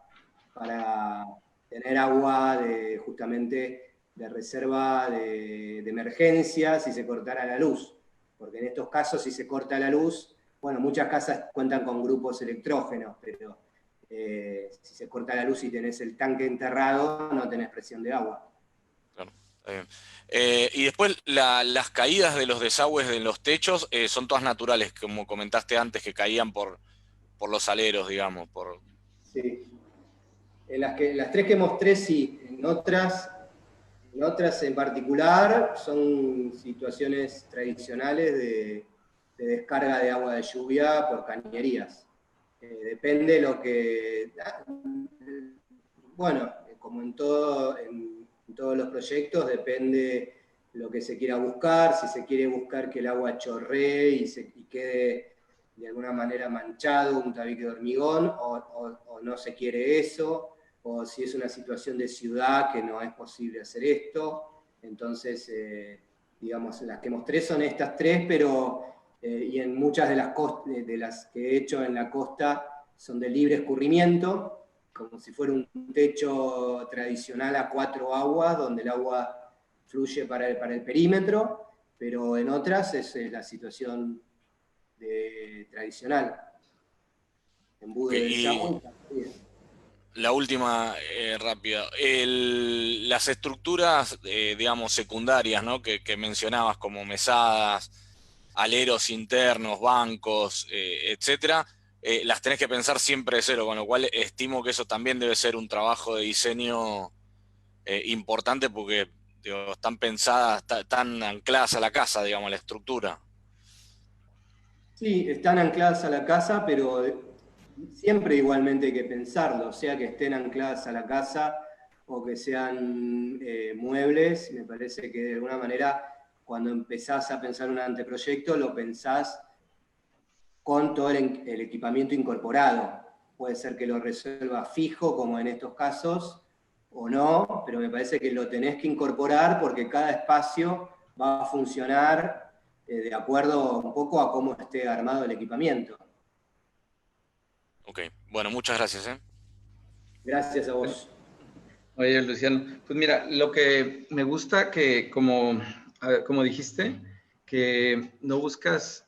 para tener agua justamente de reserva de emergencia si se cortara la luz. Porque en estos casos, si se corta la luz, bueno, muchas casas cuentan con grupos electrógenos, pero si se corta la luz y tenés el tanque enterrado, no tenés presión de agua. Claro, está bien. Y después las caídas de los desagües de los techos son todas naturales, como comentaste antes, que caían por los aleros, digamos. Sí. Las tres que mostré, sí. En otras en particular son situaciones tradicionales de descarga de agua de lluvia por cañerías. Depende lo que... Bueno, como en todos los proyectos, depende lo que se quiera buscar, si se quiere buscar que el agua chorree y quede de alguna manera manchado, un tabique de hormigón, o no se quiere eso, o si es una situación de ciudad que no es posible hacer esto. Entonces, digamos, las que mostré son estas tres, pero y en muchas de las que he hecho en la costa son de libre escurrimiento, como si fuera un techo tradicional a 4 aguas, donde el agua fluye para el perímetro, pero en otras es la situación tradicional, embudo Okay, de y desagüe. la última, rápida. Las estructuras, digamos, secundarias, ¿no? Que mencionabas, como mesadas, aleros internos, bancos, etcétera, las tenés que pensar siempre de cero, con lo cual estimo que eso también debe ser un trabajo de diseño importante porque digo, están pensadas, están ancladas a la casa, digamos, la estructura. Sí, están ancladas a la casa, pero siempre igualmente hay que pensarlo, sea que estén ancladas a la casa o que sean muebles. Me parece que de alguna manera cuando empezás a pensar un anteproyecto lo pensás con todo el equipamiento incorporado. Puede ser que lo resuelva fijo, como en estos casos, o no, pero me parece que lo tenés que incorporar porque cada espacio va a funcionar de acuerdo un poco a cómo esté armado el equipamiento. Ok, bueno, muchas gracias, ¿eh? Gracias a vos. Oye, Luciano, pues mira, lo que me gusta que como dijiste, que no buscas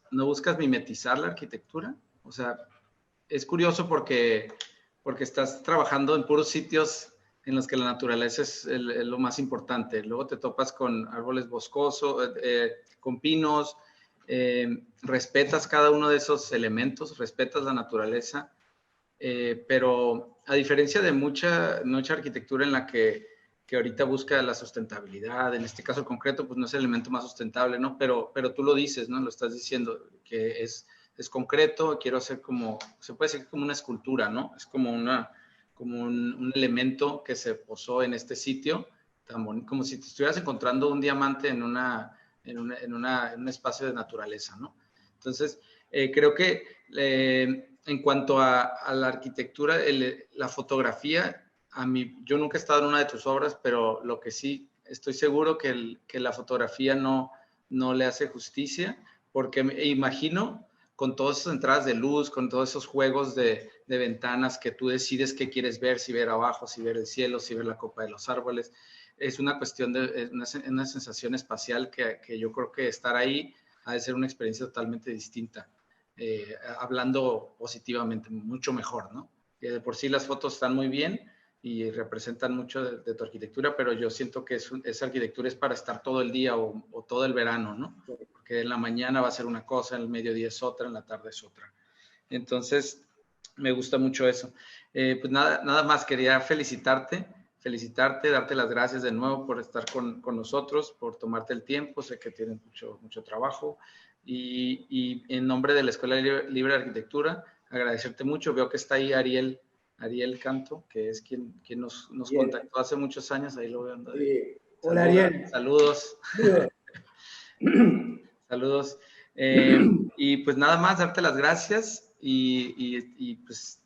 mimetizar la arquitectura. O sea, es curioso porque estás trabajando en puros sitios en los que la naturaleza es lo más importante. Luego te topas con árboles boscosos, con pinos, respetas cada uno de esos elementos, respetas la naturaleza. Pero a diferencia de mucha arquitectura en la que ahorita busca la sustentabilidad, en este caso concreto, pues no es el elemento más sustentable, ¿no? Pero tú lo dices, ¿no? Lo estás diciendo, que es concreto, quiero hacer se puede decir como una escultura, ¿no? Es como un elemento que se posó en este sitio, tan bonito, como si te estuvieras encontrando un diamante en un espacio de naturaleza, ¿no? Entonces, creo que en cuanto a la arquitectura, la fotografía, yo nunca he estado en una de tus obras, pero lo que sí estoy seguro que la fotografía no le hace justicia, porque me imagino con todas esas entradas de luz, con todos esos juegos de ventanas que tú decides qué quieres ver, si ver abajo, si ver el cielo, si ver la copa de los árboles, es una cuestión de una sensación espacial que yo creo que estar ahí ha de ser una experiencia totalmente distinta. Hablando positivamente, mucho mejor, ¿no? De por sí las fotos están muy bien y representan mucho de tu arquitectura, pero yo siento que esa arquitectura es para estar todo el día o todo el verano, ¿no? Porque en la mañana va a ser una cosa, en el mediodía es otra, en la tarde es otra. Entonces, Me gusta mucho eso. Pues nada más, quería felicitarte, darte las gracias de nuevo por estar con nosotros, por tomarte el tiempo. Sé que tienes mucho trabajo. Y en nombre de la Escuela Libre de Arquitectura, agradecerte mucho. Veo que está ahí Ariel Canto, que es quien nos contactó hace muchos años. Ahí lo veo. Sí. Hola, Ariel. Saludos. Saludos. Y pues nada más, darte las gracias y pues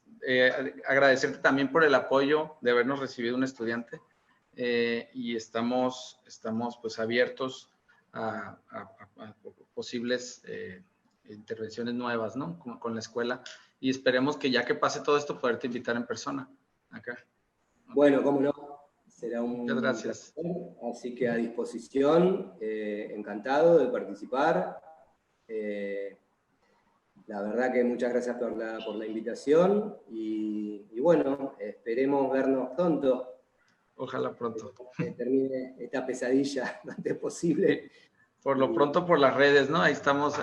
agradecerte también por el apoyo de habernos recibido un estudiante. Y estamos pues abiertos a posibles intervenciones nuevas, ¿no? Con la escuela. Y esperemos que ya que pase todo esto, poderte invitar en persona acá. Bueno, cómo no. Será Muchas gracias. placer, así que a disposición, encantado de participar. La verdad que muchas gracias por la invitación y bueno, esperemos vernos pronto. Ojalá pronto. Que termine esta pesadilla lo antes posible. Por lo pronto por las redes, ¿no? Ahí estamos,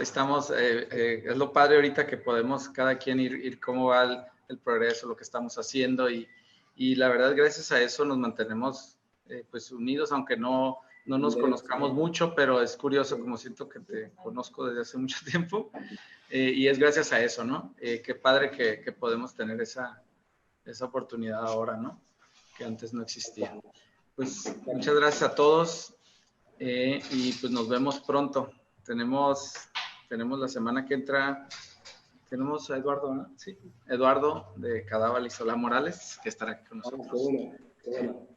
es lo padre ahorita que podemos cada quien ir cómo va el progreso, lo que estamos haciendo y la verdad gracias a eso nos mantenemos pues unidos, aunque no nos conozcamos mucho, pero es curioso como siento que te conozco desde hace mucho tiempo y es gracias a eso, ¿no? Qué padre que podemos tener esa oportunidad ahora, ¿no? Que antes no existía. Pues muchas gracias a todos y pues nos vemos pronto. Tenemos la semana que entra, tenemos a Eduardo, ¿no? Sí, Eduardo de Cadábal y Solá Morales, que estará aquí con nosotros. Qué bueno.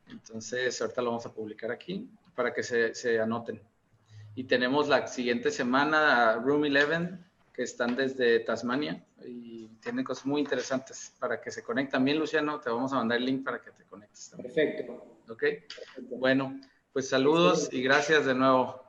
Entonces, ahorita lo vamos a publicar aquí para que se anoten. Y tenemos la siguiente semana a Room 11, que están desde Tasmania y tienen cosas muy interesantes para que se conecten. También, Luciano, te vamos a mandar el link para que te conectes también. Perfecto. ¿Ok? Bueno, pues saludos y gracias de nuevo.